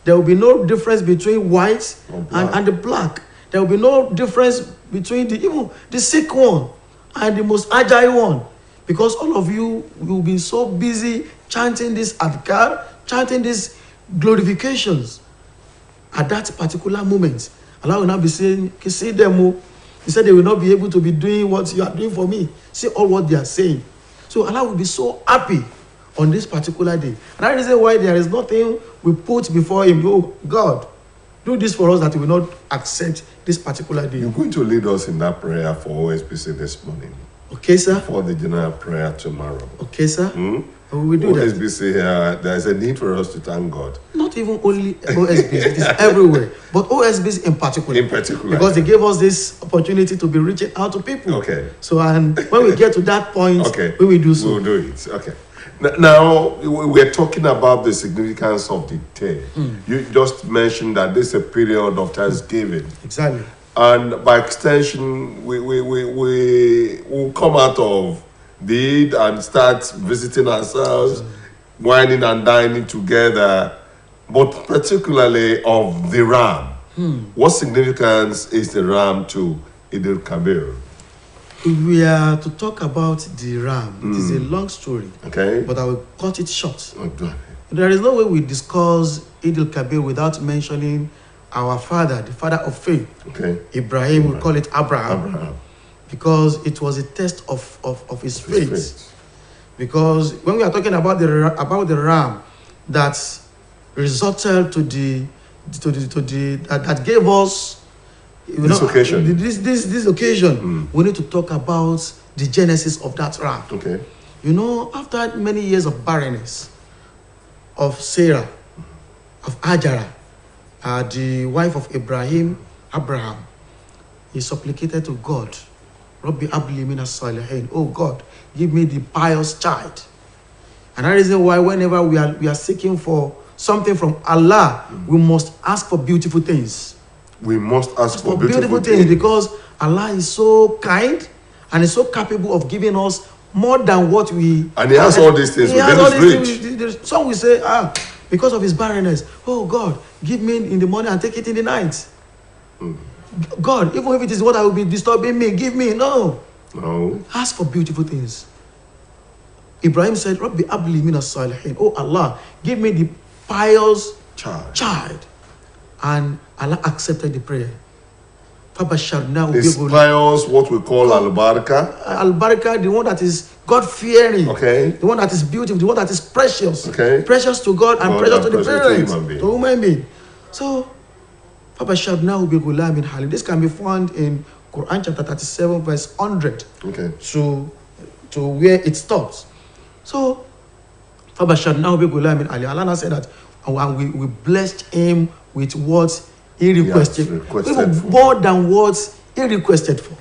There will be no difference between white and the black. There will be no difference between even the sick one and the most agile one, because all of you will be so busy chanting this adhkar, chanting these glorifications at that particular moment. Allah will not be saying, see them. He said they will not be able to be doing what you are doing for me. See all what they are saying. So Allah will be so happy on this particular day. And that is why there is nothing we put before him. Oh God, do this for us, that he will not accept this particular day. You're going to lead us in that prayer for OSBC this morning. Okay, sir. For the general prayer tomorrow. Okay, sir. We do that. OSBC here, there is a need for us to thank God. Not even only OSBC, it is everywhere. But OSBC in particular. In particular. Because they gave us this opportunity to be reaching out to people. Okay. So, and when we get to that point, okay, we will do so. We'll do it. Okay. Now, we're talking about the significance of the day. You just mentioned that this is a period of Thanksgiving. Exactly. And by extension, we will come out of the Eid and start visiting ourselves, whining and dining together, but particularly of the Ram. What significance is the Ram to Eid al-Kabir? If we are to talk about the Ram, it is a long story. Okay. But I will cut it short. Okay. There is no way we discuss Eid al-Kabir without mentioning our father, the father of faith. Okay. Ibrahim, we call it Abraham. Because it was a test of his faith. Because when we are talking about the ram that resulted that gave us this occasion. This occasion, we need to talk about the genesis of that ram. Okay. You know, after many years of barrenness of Sarah, of Ajara, the wife of Abraham, he supplicated to God, Rabbi Abli Minas Salihin, oh God, give me the pious child. And that is why whenever we are seeking for something from Allah, we must ask for beautiful things. We must ask for beautiful things, because Allah is so kind and is so capable of giving us more than what we. And He has all these things within His reach. Some will say, because of his barrenness, oh God, give me in the morning and take it in the night. God, even if it is what I will be disturbing me, give me. No. Ask for beautiful things. Ibrahim said, Rabbi Abli Minas Salihin, oh Allah, give me the pious child. And Allah accepted the prayer. This pious, what we call Al-Baraka. Al-Baraka, the one that is God-fearing. Okay. The one that is beautiful, the one that is precious. Okay. Precious to God and precious to the parents. To human being. So, this can be found in Quran chapter 37, verse 100. Okay. To where it stops. So, Allah said that, and we blessed him with what he requested, even more than what he requested for.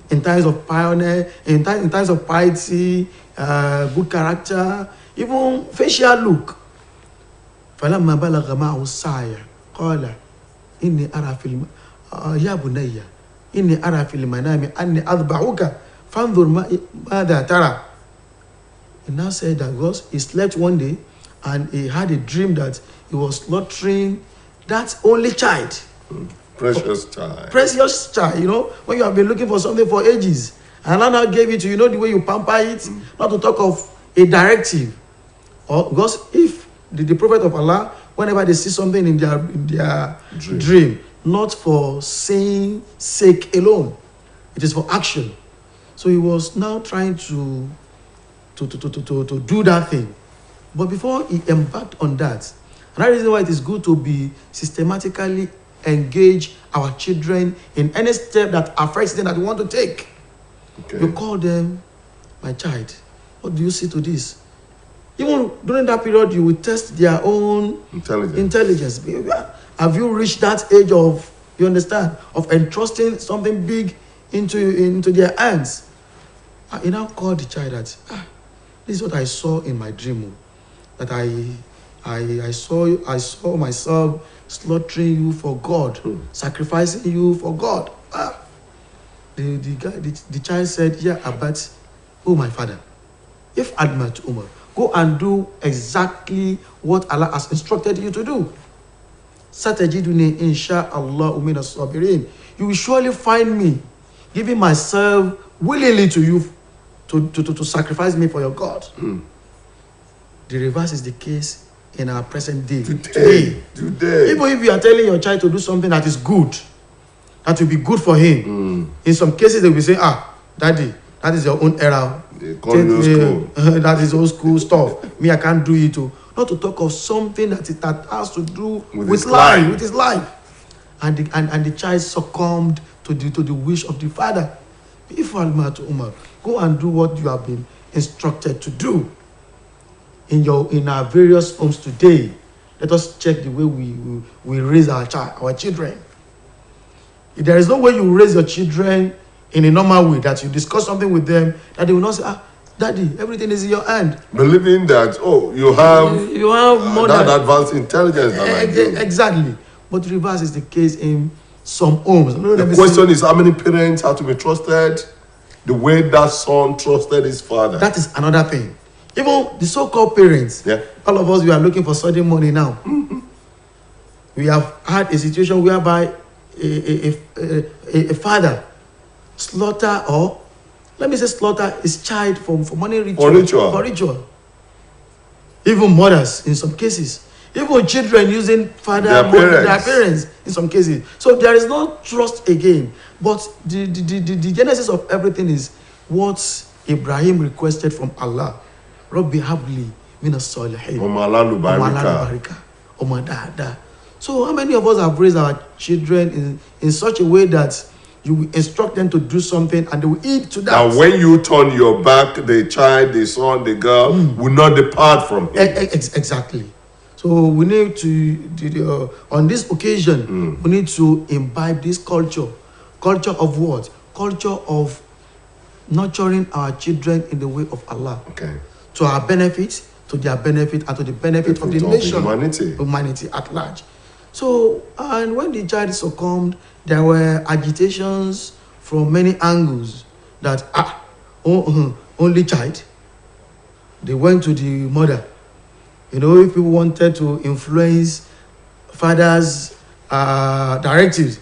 In times of pioneer, in times of piety, good character, even facial look. فلما بلغ معه السعي قال إني أرى في يا بني إني أرى في المنام أني أذبحك فانظر ماذا ترى. He now said that because he slept one day and he had a dream that he was slaughtering that only child. Precious child. Precious child, you know, when you have been looking for something for ages. And Allah now gave it to you, know the way you pamper it, not to talk of a directive. Or because if the prophet of Allah, whenever they see something in their dream, not for saying sake alone, it is for action. So he was now trying to do that thing. But before he embarked on that, and that is why it is good to be systematically engage our children in any step that affects them that we want to take. Okay. You call them, my child, what do you see to this? Even during that period, you will test their own intelligence. Have you reached that age of, you understand, of entrusting something big into their hands? You now call the child that, this is what I saw in my dream. that I saw myself slaughtering you for God, sacrificing you for God. The child said, yeah, but oh my father, if Admat Umar, go and do exactly what Allah has instructed you to do. Satajiduni insha'Allah min as-sabirin. You will surely find me giving myself willingly to you to sacrifice me for your God. The reverse is the case in our present day. Today. Even if you are telling your child to do something that is good, that will be good for him, in some cases they will say, daddy, that is your own era. That is old school stuff. Me, I can't do it. Not to talk of something that has to do with his life. And the child succumbed to the wish of the father. If Umar, go and do what you have been instructed to do. In our various homes today, let us check the way we raise our children. If there is no way you raise your children in a normal way, that you discuss something with them, that they will not say, daddy, everything is in your hand. Believing that, you have more that advanced intelligence than I do. Exactly. But the reverse is the case in some homes. The question is, how many parents have to be trusted the way that son trusted his father? That is another thing. Even the so-called parents, all of us, we are looking for sudden money now. We have had a situation whereby a father slaughter, or let me say slaughter his child for money ritual. For ritual. Even mothers in some cases. Even children using their parents in some cases. So there is no trust again. But the genesis of everything is what Ibrahim requested from Allah. Rabbi habli minas salihin. Barika. So how many of us have raised our children in such a way that you instruct them to do something and they will eat to that? Now when you turn your back, the child, the son, the girl will not depart from it. Exactly. So we need to, on this occasion, we need to imbibe this culture. Culture of what? Culture of nurturing our children in the way of Allah. Okay. To our benefit, to their benefit, and to the benefit of the nation. Humanity at large. So, and when the child succumbed, there were agitations from many angles that, only child. They went to the mother. If people wanted to influence father's directives,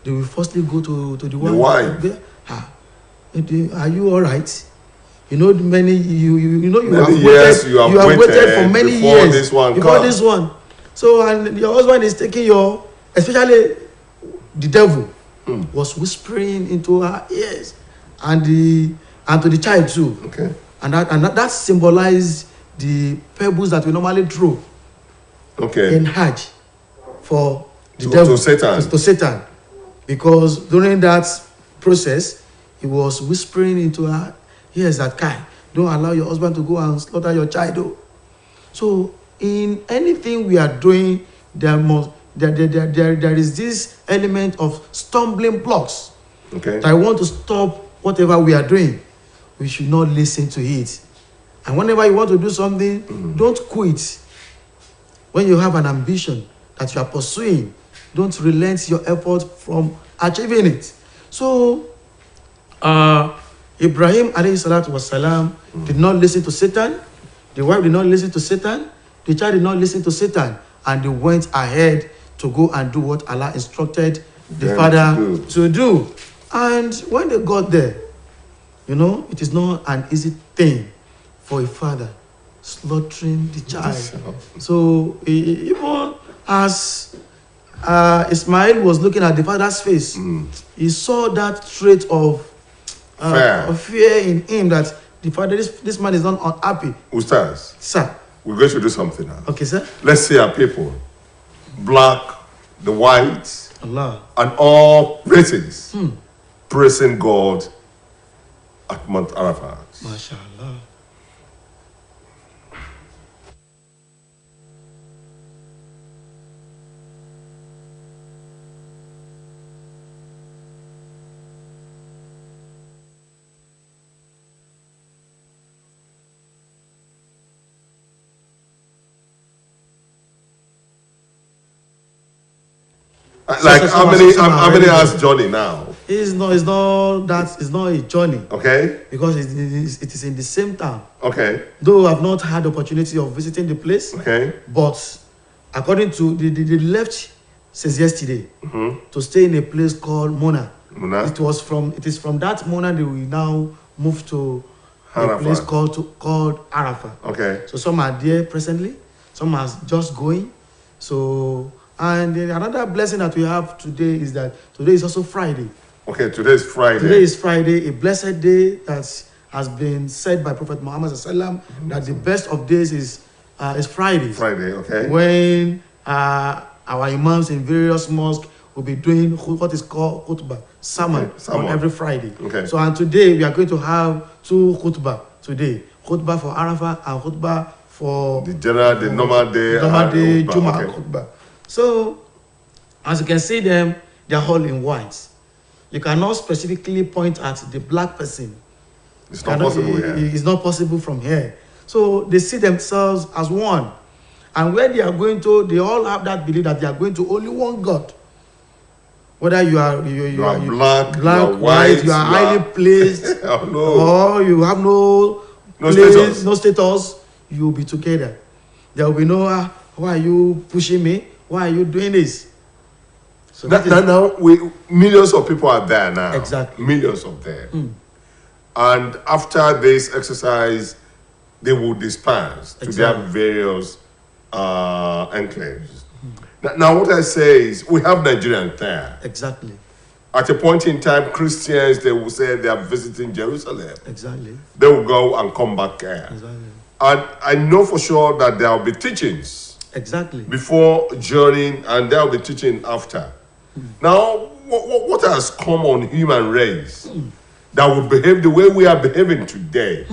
they will firstly go to the wife. Are you all right? You have waited for many years before this one. So, and your husband is taking especially the devil was whispering into her ears, and to the child too. Okay. And that symbolized the pebbles that we normally throw. Okay. In Hajj for the devil, to Satan, because during that process he was whispering into her ears that don't allow your husband to go and slaughter your child. So in anything we are doing, there is this element of stumbling blocks. Okay. That I want to stop whatever we are doing. We should not listen to it. And whenever you want to do something, don't quit. When you have an ambition that you are pursuing, don't relent your effort from achieving it. So, Ibrahim alayhi salatu wasalam did not listen to Satan. The wife did not listen to Satan. The child did not listen to Satan. And they went ahead to go and do what Allah instructed the father to do. And when they got there, it is not an easy thing for a father slaughtering the child. So even as Ismail was looking at the father's face, he saw that trait of fear in him, that the father, this man is not unhappy. Ustaz, sir, we're going to do something now. Okay, sir. Let's see our people, black, the white, Allah, and all races, praising God at Mount Arafat. MashaAllah. like some how are- many some are how many very hours good. journey now? It's not a journey Okay. because it is in the same town. Okay. Though I've not had the opportunity of visiting the place, Okay. but according to they left since yesterday to stay in a place called Mona. Mona. It is from that Mona they will now move to a Arafat. place called Arafat. Okay. So some are there presently, some are just going. So and another blessing that we have today is that today is also Friday. Okay. Today is Friday. Today is Friday, a blessed day that has been said by Prophet Muhammad Sallam that the best of days is Friday. Friday. Okay. When our imams in various mosques will be doing what is called khutbah, sermon, Okay, sermon. on every Friday. Okay. So and today we are going to have two khutbah today. Khutbah for Arafah and khutbah for the normal day. normal day khutbah, Juma okay. khutbah. So as you can see them, they are all in white. You cannot specifically point at the black person. It's not possible here. It's not possible from here. So they see themselves as one. And where they are going to, they all have that belief that they are going to only one God. Whether you are black, you are white, you are highly placed, Oh, no. or you have no status. no status, you will be together. There will be no, why are you pushing me? Why are you doing this? So Now, millions of people are there now. Exactly. Millions of them. And after this exercise, they will disperse to their Exactly. various enclaves. Now, what I say is, we have Nigerians there. Exactly. At a point in time, Christians, they will say they are visiting Jerusalem. Exactly. They will go and come back there. Exactly. And I know for sure that there will be teachings Exactly. before, during, and there will be teaching after. Now, what has come on human race that will behave the way we are behaving today?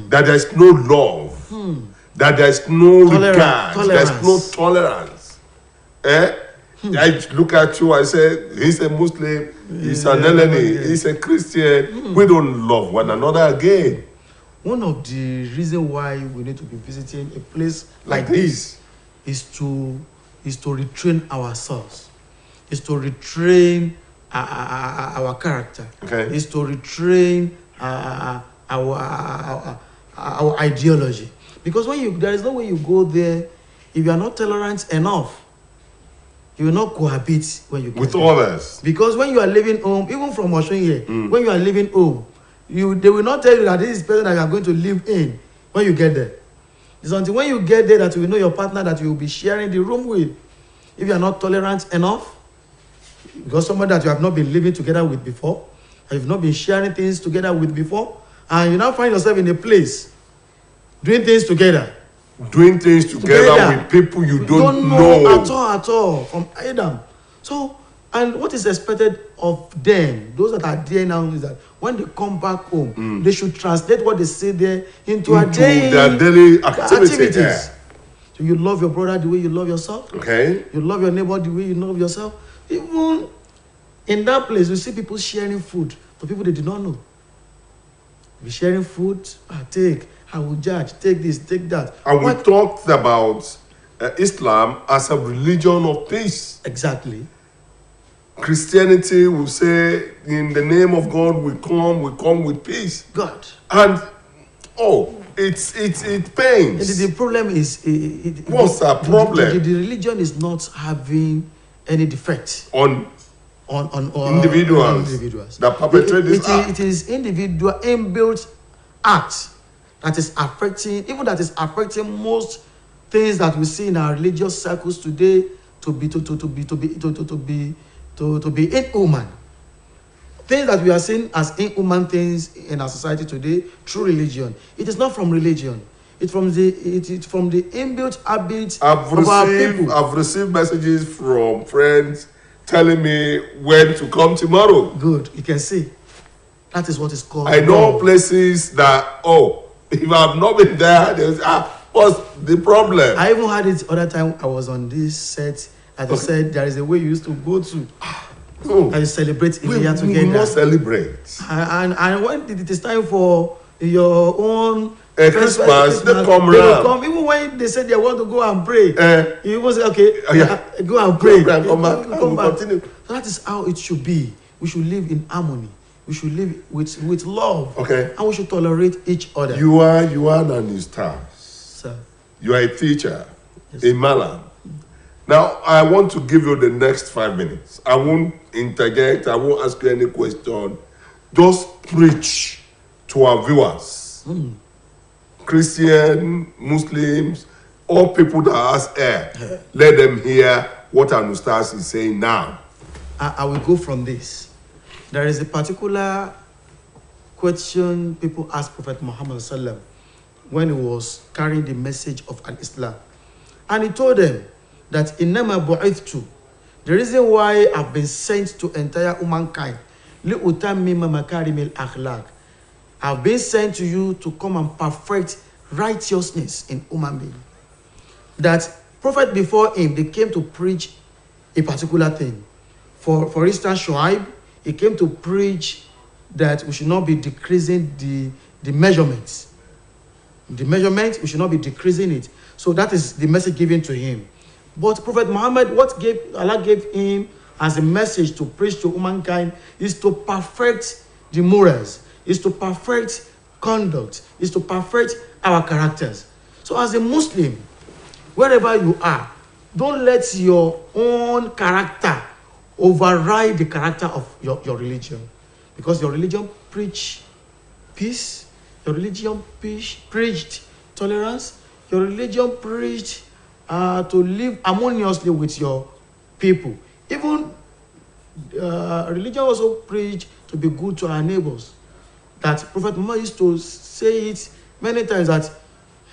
That there's no love, that there's no regard, there's no tolerance. I look at you, I say, he's a Muslim, he's an Hellenic, he's a Christian. We don't love one another again. One of the reasons why we need to be visiting a place like this is to retrain ourselves, is to retrain our character, Okay. is to retrain our ideology. Because there is no way you go there if you are not tolerant enough. You will not cohabit when you get With there. others. Because when you are living home, even from Oshun here, when you are living home, they will not tell you that this is the person that you are going to live in when you get there. It's until when you get there that you will know your partner that you will be sharing the room with. If you are not tolerant enough, because someone that you have not been living together with before, and you've not been sharing things together with before, and you now find yourself in a place doing things together. Doing things together with people you don't know. At all from Adam. So, and what is expected of them, those that are there now, is that when they come back home, they should translate what they say there into their daily activities. Yeah. So you love your brother the way you love yourself. Okay. You love your neighbor the way you love yourself. Even in that place, you see people sharing food to people they did not know. Be sharing food, I will judge, take this, take that. And we talked about Islam as a religion of peace. Exactly. Christianity will say, in the name of God, we come with peace. God. And, it pains. The problem is... What's the problem? The religion is not having any defect On individuals that perpetrate this act. It is individual inbuilt act that is affecting most things that we see in our religious circles today to be inhuman. Things that we are seeing as inhuman things in our society today through religion. It is not from religion. It's from the inbuilt habits of our people. I've received messages from friends telling me when to come tomorrow. Good, you can see. That is what is called. I know places that, if I have not been there, they say, what's the problem? I even had it other time I was on this set, as I said, there is a way you used to go to and you celebrate Iléyá together. We must celebrate. And when it is time for your own Christmas, they come they will round. come. Even when they say they want to go and pray, you will say, okay, go and Pray pray. and come back. Come And back. continue. So that is how it should be. We should live in harmony. We should live with love. Okay. And we should tolerate each other. You are an Ustaz. Sir. You are a teacher, Yes. a malam. Now, I want to give you the next 5 minutes. I won't interject. I won't ask you any question. Just preach to our viewers. Christian, Muslims, all people that has air. Let them hear what an Ustaz is saying now. I will go from this. There is a particular question people asked Prophet Muhammad Sallam when he was carrying the message of Al-Islam. And he told them that innama bu'ithtu, the reason why I've been sent to entire humankind, li'utammima makarimil akhlaq, I've been sent to you to come and perfect righteousness in human being. That prophet before him, they came to preach a particular thing. For instance, Shuaib, he came to preach that we should not be decreasing the measurements. The measurement, we should not be decreasing it. So that is the message given to him. But Prophet Muhammad, what Allah gave him as a message to preach to humankind is to perfect the morals, is to perfect conduct, is to perfect our characters. So as a Muslim, wherever you are, don't let your own character override the character of your religion. Because your religion preach peace, your religion preached tolerance, your religion preached to live harmoniously with your people. Even religion also preached to be good to our neighbors. That Prophet Muhammad used to say it many times that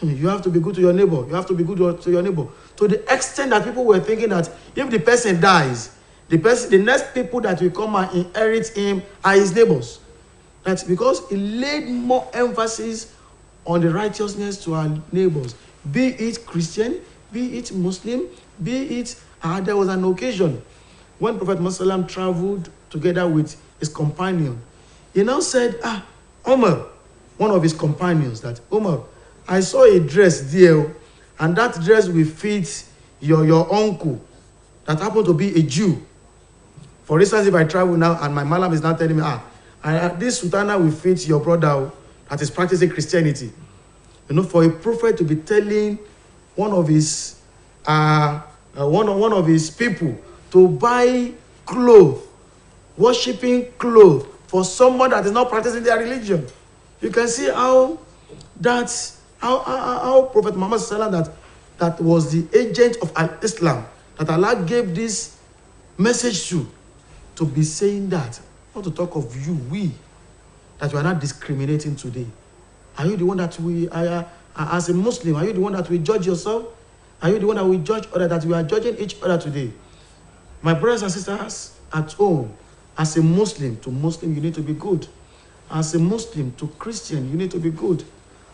you have to be good to your neighbor, you have to be good to your neighbor. To the extent that people were thinking that if the person dies, the next people that will come and inherit him are his neighbors. That's because he laid more emphasis on the righteousness to our neighbors, be it Christian, be it Muslim, be it there was an occasion when Prophet Muhammad traveled together with his companion. He now said, Umar, one of his companions, that Umar, I saw a dress there, and that dress will fit your uncle that happened to be a Jew. For instance, if I travel now and my malam is now telling me, this sultana will fit your brother that is practicing Christianity. You know, for a prophet to be telling one of his people to buy clothes, worshipping clothes for someone that is not practicing their religion, you can see how Prophet Muhammad Sallallahu that was the agent of Islam that Allah gave this message to be saying that. Not to talk of you, that you are not discriminating today. Are you the one that as a Muslim, are you the one that will judge yourself? Are you the one that will judge others, that we are judging each other today? My brothers and sisters at home, as a Muslim, to Muslim, you need to be good. As a Muslim, to Christian, you need to be good.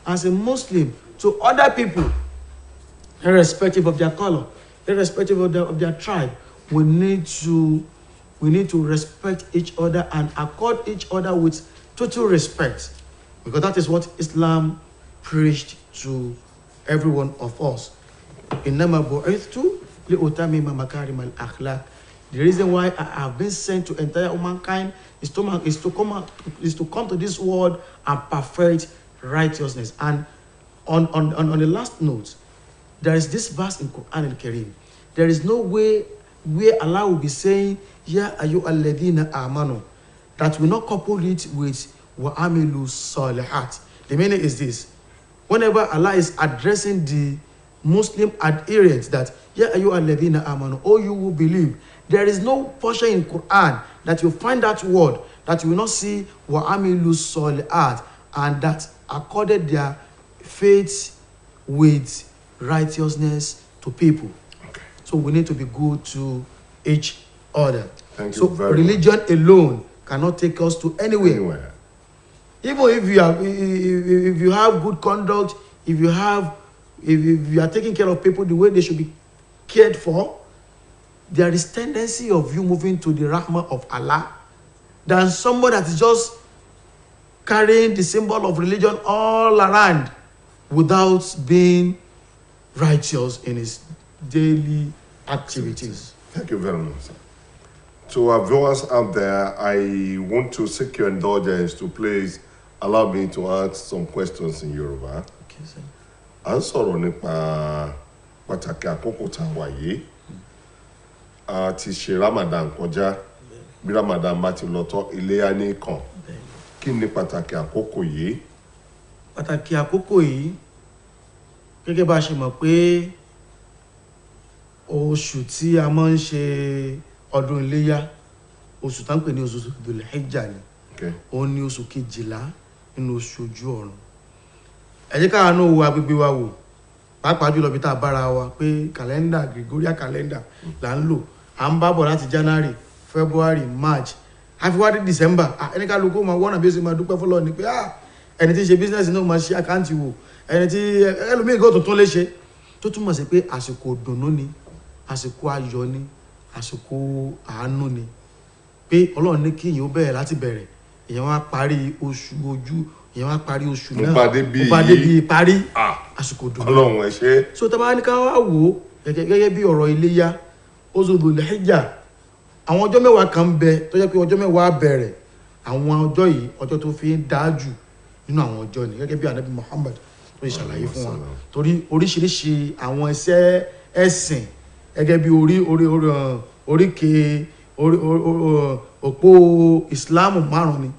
As a Muslim, to other people, irrespective of their color, irrespective of their tribe, we need to respect each other and accord each other with total respect, because that is what Islam preached to every one of us. The reason why I have been sent to entire humankind is to come to this world and perfect righteousness. And on the last note, there is this verse in Quran al-Karim. There is no way where Allah will be saying, Ya ayyuhalladhina amanu, that will not couple it with wa amilu salihat. The meaning is this: whenever Allah is addressing the Muslim adherents, that Ya ayyuhalladhina amanu, oh you will believe, there is no portion in Quran that you find that word that you will not see wa amilu salihat, and that accorded their faith with righteousness to people. Okay. So we need to be good to each other. Thank you so very religion alone cannot take us to anywhere. Even if you have good conduct, if you are taking care of people the way they should be cared for, there is tendency of you moving to the rahmah of Allah than someone that is just carrying the symbol of religion all around without being righteous in his daily activities. Thank you very much, sir. To our viewers out there, I want to seek your indulgence to please allow me to ask some questions in Yoruba. Okay, sir. À ń sọ̀rọ̀ nípa pàtàkì àkókò tá a wà yìí. A ti ṣe Ramadan kọjá. Bí Ramadan bá ti lọ tán, Iléyá ní kàn. Kí ni pàtàkì àkókò yìí? Pàtàkì àkókò yìí, gẹ́gẹ́ bá a ṣe mọ̀ pé oṣù tí a máa ń ṣe ọdún Iléyá, oṣù tá ń pè ní oṣù Dhul-Hijjah ni. Òun ni oṣù kejìlá nínú oṣù ojú ọ̀run. Ẹ jẹ́ ká náà wo agbègbè wa wò, pàápàá jùlọ bí tá a bára wa pé kàlẹ́ndà Gregorian calendar là ń lò. À ń bá bọ̀ láti January, February, March, àfi wá dé December. Ẹni ká lóko máa wọ́nà bí ó ṣe máa dúpẹ́ fọ́lọ́ ni pé ẹni tí ń ṣe business náà máa ṣe àkáǹtì wò, ẹni tí ẹlòmíì kò tuntun lè ṣe, tó túmọ̀ sí pé àsìkò dùnnú ni, àsìkò ayọ̀ ni, àsìkò àánú ni, pé Ọlọ́run ní kí èèyàn ó bẹ̀rẹ̀ láti bẹ̀rẹ̀, èèyàn wá parí oṣù ojú, èèyàn wá parí oṣù náà, ó bá dé bí parí àsìkò dùnnú. Ọlọ́run ẹ ṣé. So tá a bá ní ká wá wò ó gẹ́gẹ́ bí ọ̀rọ̀ Iléyá, oṣù Dhul-Hijjah, àwọn ọjọ́ mẹ́wàá kan bẹ tó jẹ́ pé ọjọ́ mẹ́wàá bẹ̀rẹ̀, àwọn ọjọ́ yìí ọjọ́ tó fi ń dáa jù nínú àwọn ọjọ́ ni, gẹ́gẹ́ bí Ànábì Muhammad tó ṣàlàyé fún wa, torí oríṣiríṣi àwọn iṣẹ́ ẹ̀sìn gẹ́gẹ́ bí oríkè òpó ìsìláàmù márùn ni,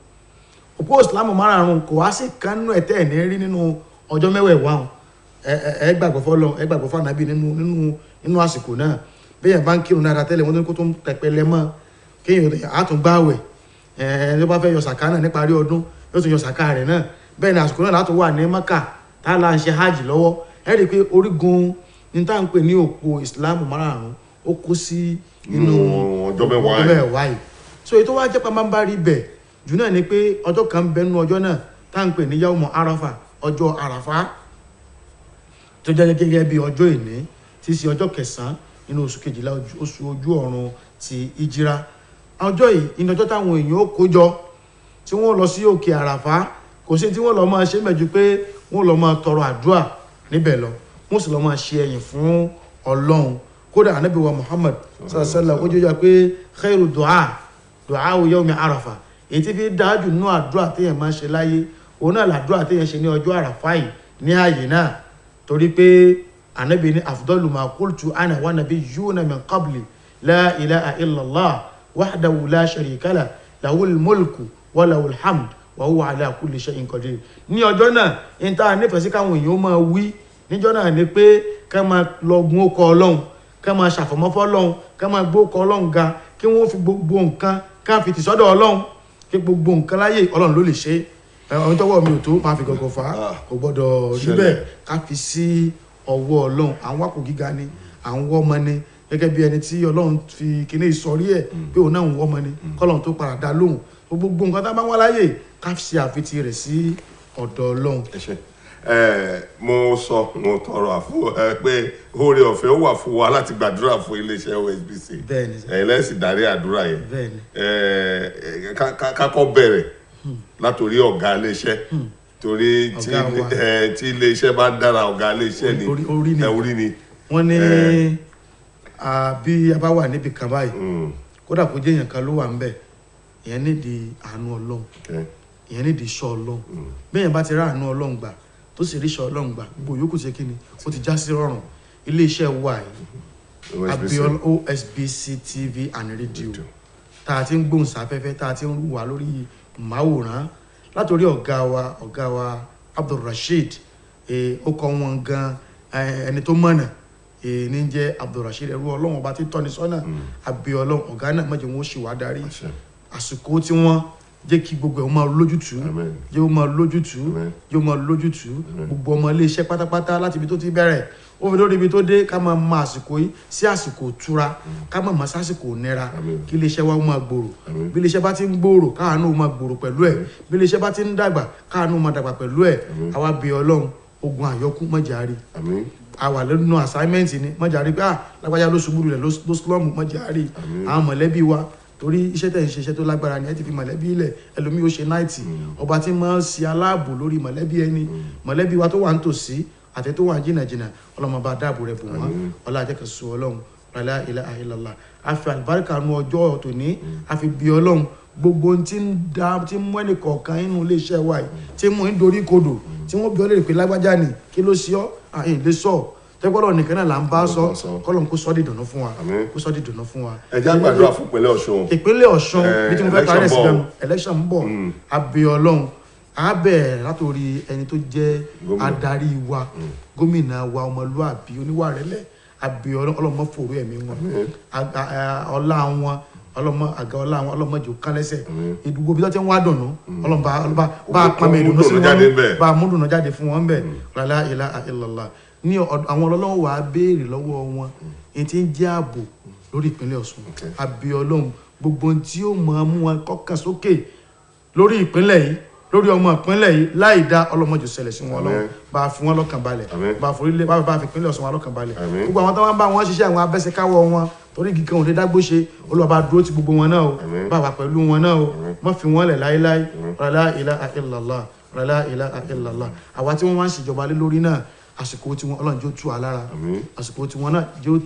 òpó ìsìláàmù márùn kò wá sí kánú ẹ̀tẹ́ ẹ̀ ní rí nínú ọjọ́ mẹ́wẹ̀ẹ̀wá wọn. Ẹ gbàgbọ́ fọ́lọ́, ẹ gbàgbọ́ fànábì nínú àsìkò náà. Bẹ́ẹ̀ bá ń kírun dáadáa tẹ́lẹ̀ wọ́n ní kó tó ń pẹpẹlẹ mọ́ kéèyàn àtúngbàwẹ̀, ló bá fẹ́ yọ sàká náà níparí ọdún yóò tún yọ sàká rẹ̀ náà. Bẹ́ẹ̀ ni àsìkò náà láti wà ní Mẹ́kà tá a là ń ṣe hajj lọ́wọ́. Ẹ rí i pé orígun ní tá à ń pè ní òpó ìsìláàmù márùn-ún ó kó sí inú ọjọ́ mẹ́wàá yìí. So èyí tó wá jẹ́ pa máa ń bá rí bẹ̀ jù náà ni pé ọjọ́ kan ń bẹ nínú ọjọ́ náà tá à ń pè ní Yawmu Arafa, ọjọ́ Àràfá, tó jẹ́ gẹ́gẹ́ bí ọjọ́ ìní tí í ṣe ọjọ́ kẹsàn-án nínú oṣù kejìlá oṣù ojú ọ̀run ti Ìjírà. Ọjọ́ yìí ní ọjọ́ táwọn èèyàn ó kó jọ tí wọ́n lọ sí òkè Àràfá, kò sí tí wọ́n lọ máa ṣe mẹ́jú pé wọ́n lọ máa tọrọ àdúrà níbẹ̀ lọ, wọ́n sì lọ máa ṣe ẹ̀yìn fún Ọlọ́run. Kódà Ànábì wa Muhammad sallallahu alaihi wasallam ó jẹ́ pé khairu du'a yawmi Arafa, èyí tí fi dájú nínú àdúrà téèyàn máa ń ṣe láyé, òun náà làdúrà téèyàn ṣe ní ọjọ́ Àràfá yìí ní ààyè náà, torí pé Ànábì ní afdalu ma qultu ana wa nabiyyuna min qabli la ilaha illallah wahdahu la sharika lahu lahul mulku wa lahul hamd wa huwa ala kulli shay'in qadir. Ní ọjọ́ náà in ta nífẹ̀ẹ́ sí káwọn èèyàn máa wí níjọ́ náà ni pé ká máa lọ́gun ó kọ Ọlọ́run, ká máa ṣàfọ̀mọ́ fọ́lọ́run, ká máa gbó kọ Ọlọ́run ga, kí wọ́n fi gbogbo nǹkan ká fi tìsọ́dọ̀ Ọlọ́run, kí gbogbo nǹkan láyé Ọlọ́run ló lè ṣe. Ọ̀hún tọ́wọ́ mi ò tó máa fi gọ̀gọ̀ fà á, kò gbọ́dọ̀ rí bẹ́ẹ̀, ká fi sí ọwọ́ Ọlọ́run. Àwọn wákò gíga ni, àwọn ọmọ ni, gẹ́gẹ́ bí ẹni tí Ọlọ́run fi kíní ìsọ̀rí ẹ̀ pé òun náà ń wọ́mọ ni, kọ́lọ́run tó padà dá lóhùn. Gbogbo nǹkan tá a bá wá láyè ká fi ṣe àfitì rẹ̀ sí ọ̀dọ̀ Ọlọ́run. Mo tọrọ pé oore ọ̀fẹ́ ó wà fún wa láti gbàdúrà fún iléeṣẹ́ OSBC. Bẹ́ẹ̀ni. Ẹ̀yin lẹ́sìn darí àdúrà yẹn. Bẹ́ẹ̀ni. Kákọ́ bẹ̀rẹ̀ látòrí ọ̀gá iléeṣẹ́, torí tí iléeṣẹ́ bá dára ọ̀gá iléeṣẹ́ ni orí ni. Wọ́n ní bí a bá wà níbi kan báyìí, kódà kó jẹ́ èèyàn kan ló wà ń bẹ̀, ìyẹn nídìí àánú Ọlọ́run, ìyẹn nídìí iṣẹ́ Ọlọ́run. Bẹ́ẹ̀ bá ti rá àánú Ọlọ́run gbà tó sì rí iṣẹ́ Ọlọ́run gbà, gbogbo yòókù ṣe kíni ó ti já sí rọrùn. Iléeṣẹ́ wa yìí Abiola OSBCTV and radio, tá a ti ń gbóhùn sáfẹ́fẹ́, tá a ti ń wà lórí màwòrán látòrí ọ̀gá wa Abdulrasheed, ó kọ́ wọn gan ẹni tó mọ̀nà ní jẹ́ Abdulrasheed, ẹrú Ọlọ́run ọba tí tọ́ni sọ́nà. Abiola ọ̀gá náà má jẹ́ wọn ó ṣì wá darí àsìkò tí wọ́n jẹ́ kí gbogbo ẹ̀ máa lójútùú, jẹ́ ó máa lójútùú, gbogbo ọmọ iléeṣẹ́ pátápátá láti ibi tó ti bẹ̀rẹ̀ ó fi lórí ibi tó dé, ká máa ma àsìkò yìí sí àsìkò túra, ká máa ma sásìkò nira, kí iléeṣẹ́ wa ó máa gbòòrò. Bí iléeṣẹ́ bá ti ń gbòòrò, káàánú ó máa gbòòrò pẹ̀lú ẹ̀. Bí iléeṣẹ́ bá ti ń dàgbà, káàánú ó máa dàgbà pẹ̀lú ẹ̀. Àwa bẹ̀ Ọlọ́run, ogun àyọkú má jẹ́ á rí. Àwa lẹ́nu assignment ni má jẹ́ á rí pé lágbájá ló ṣubú lulẹ̀ ló slum má jẹ́ á rí. Àwọn mọ̀lẹ́bí wa torí iṣẹ́ tẹ̀ ń ṣe iṣẹ́ tó lágbára ni ẹ ti fi mọ̀lẹ́bí ilẹ̀ ẹlòmíì ó ṣe náìtì ọba tí máa ń ṣe aláàbò lórí mọ̀lẹ́bí ẹni mọ̀lẹ́bí wa tó wà ń tòsí àti tó wà jìnnàjìnnà ọlọ́mọ bá dáàbò rẹ̀ bò wọ́n ọlá àjẹkẹ̀sọ ọlọ́run la ilaha illallah a fi àlùbáríkà nu ọjọ́ tòní a fi bí ọlọ́run gbogbo tí ń mú ẹnì kọ̀ọ̀kan inú iléeṣẹ́ wa yìí tí mú ń dorí kodò tí wọ́n bí ọ lè pè lágbájá ni kí ló ṣe ọ́ àyìn lè sọ tẹ́gbọ́dọ̀ nìkan náà là ń bá sọ kọ́lọ́n kó sọ́ di dùnú fún wa kó sọ́ di dùnú fún wa. ẹ jẹ́ àgbàdúrà fún ìpínlẹ̀ Ọ̀ṣun. ìpínlẹ̀ Ọ̀ṣun bí tí mo fẹ́ parí ẹ̀sìn lẹ́nu election ń bọ̀ abẹ́ ọlọ́run abẹ́ látòrí ẹni tó jẹ́ adarí wa gómìnà wa ọmọlúàbí oníwà rẹ̀lẹ̀ abẹ́ ọlọ́mọ fòrò ẹ̀mí wọn ọlá wọn ọlọmọ àga ọlá àwọn ọlọmọ jò kán lẹ́sẹ̀ ìdúgbò bí wọ́n ti ń wá dùnú ọlọmọba bá a pamẹ́ ìdùnnú sí wọn bá a mú dùnnú jáde fún wọn bẹ́ẹ̀ la ilaha illallah ní àwọn ọlọ́wọ́ wa béèrè lọ́wọ́ wọn èyí tí ń jẹ́ ààbò lórí ìpínlẹ̀ Ọ̀ṣun àbí ọlọ́run gbogbo tí ó mọ̀ mú wọn kọ́kàn sókè lórí ìpínlẹ̀ yìí lórí ọmọ ìpínlẹ̀ yìí láì dá ọlọ́mọjò ṣẹlẹ̀ sí wọn lọ́wọ́ bá a fi wọn lọ́kàn balẹ̀ bá a fi ìpínlẹ̀ Ọ̀ṣun wọn lọ́kàn balẹ̀ gbogbo àwọn tó wá ń bá wọn ṣiṣẹ́ àwọn abẹ́sẹ̀káwọ́ wọn torí kíkan òde dágbó ṣe Olúwa dúró ti gbogbo wọn náà o bá wà pẹ̀lú wọn náà o má fi wọn lẹ̀ láéláé la ilaha illallah la ilaha illallah àwa tí wọ́n wá ń ṣèjọba lé lórí náà àsìkò tí wọn Ọlọ́run jó tú alára àsìkò tí wọn náà jó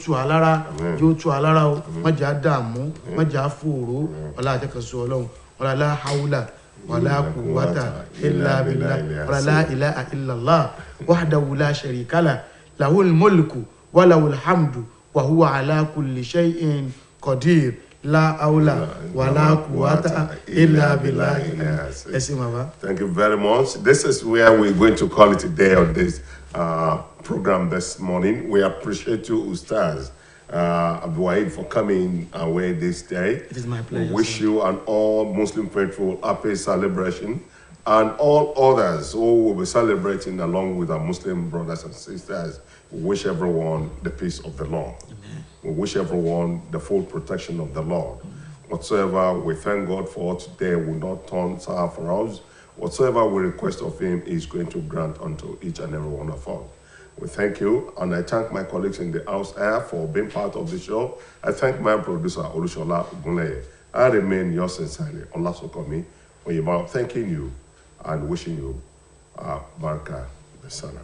tú alára o má jà dààmú má jà fòrò ọlá àjẹkẹsọ Ọlọ́run ọlá la haula wala quwwata illa billah wala la ilaha illallah wahdahu la sharika lah lahul mulku wa lahul hamdu wa huwa ala kulli shay'in qadir la hawla wala quwwata illa billah. Thank you very much. This is where we're going to call it a day on this program this morning. We appreciate you, Ustaz Abdulwahid, for coming away this day. It is my pleasure. We wish you and all Muslim faithful happy celebration, and all others who will be celebrating along with our Muslim brothers and sisters. We wish everyone the peace of the Lord. Amen. We wish everyone the full protection of the Lord. Whatsoever we thank God for today will not turn sour for us. Whatsoever we request of Him, He is going to grant unto each and every one of us. We thank you, and I thank my colleagues in the house here for being part of the show. I thank my producer, Olushola Ogunleye. I remain yours sincerely, Olasokomi Oyema, thanking you and wishing you Baraka Besana.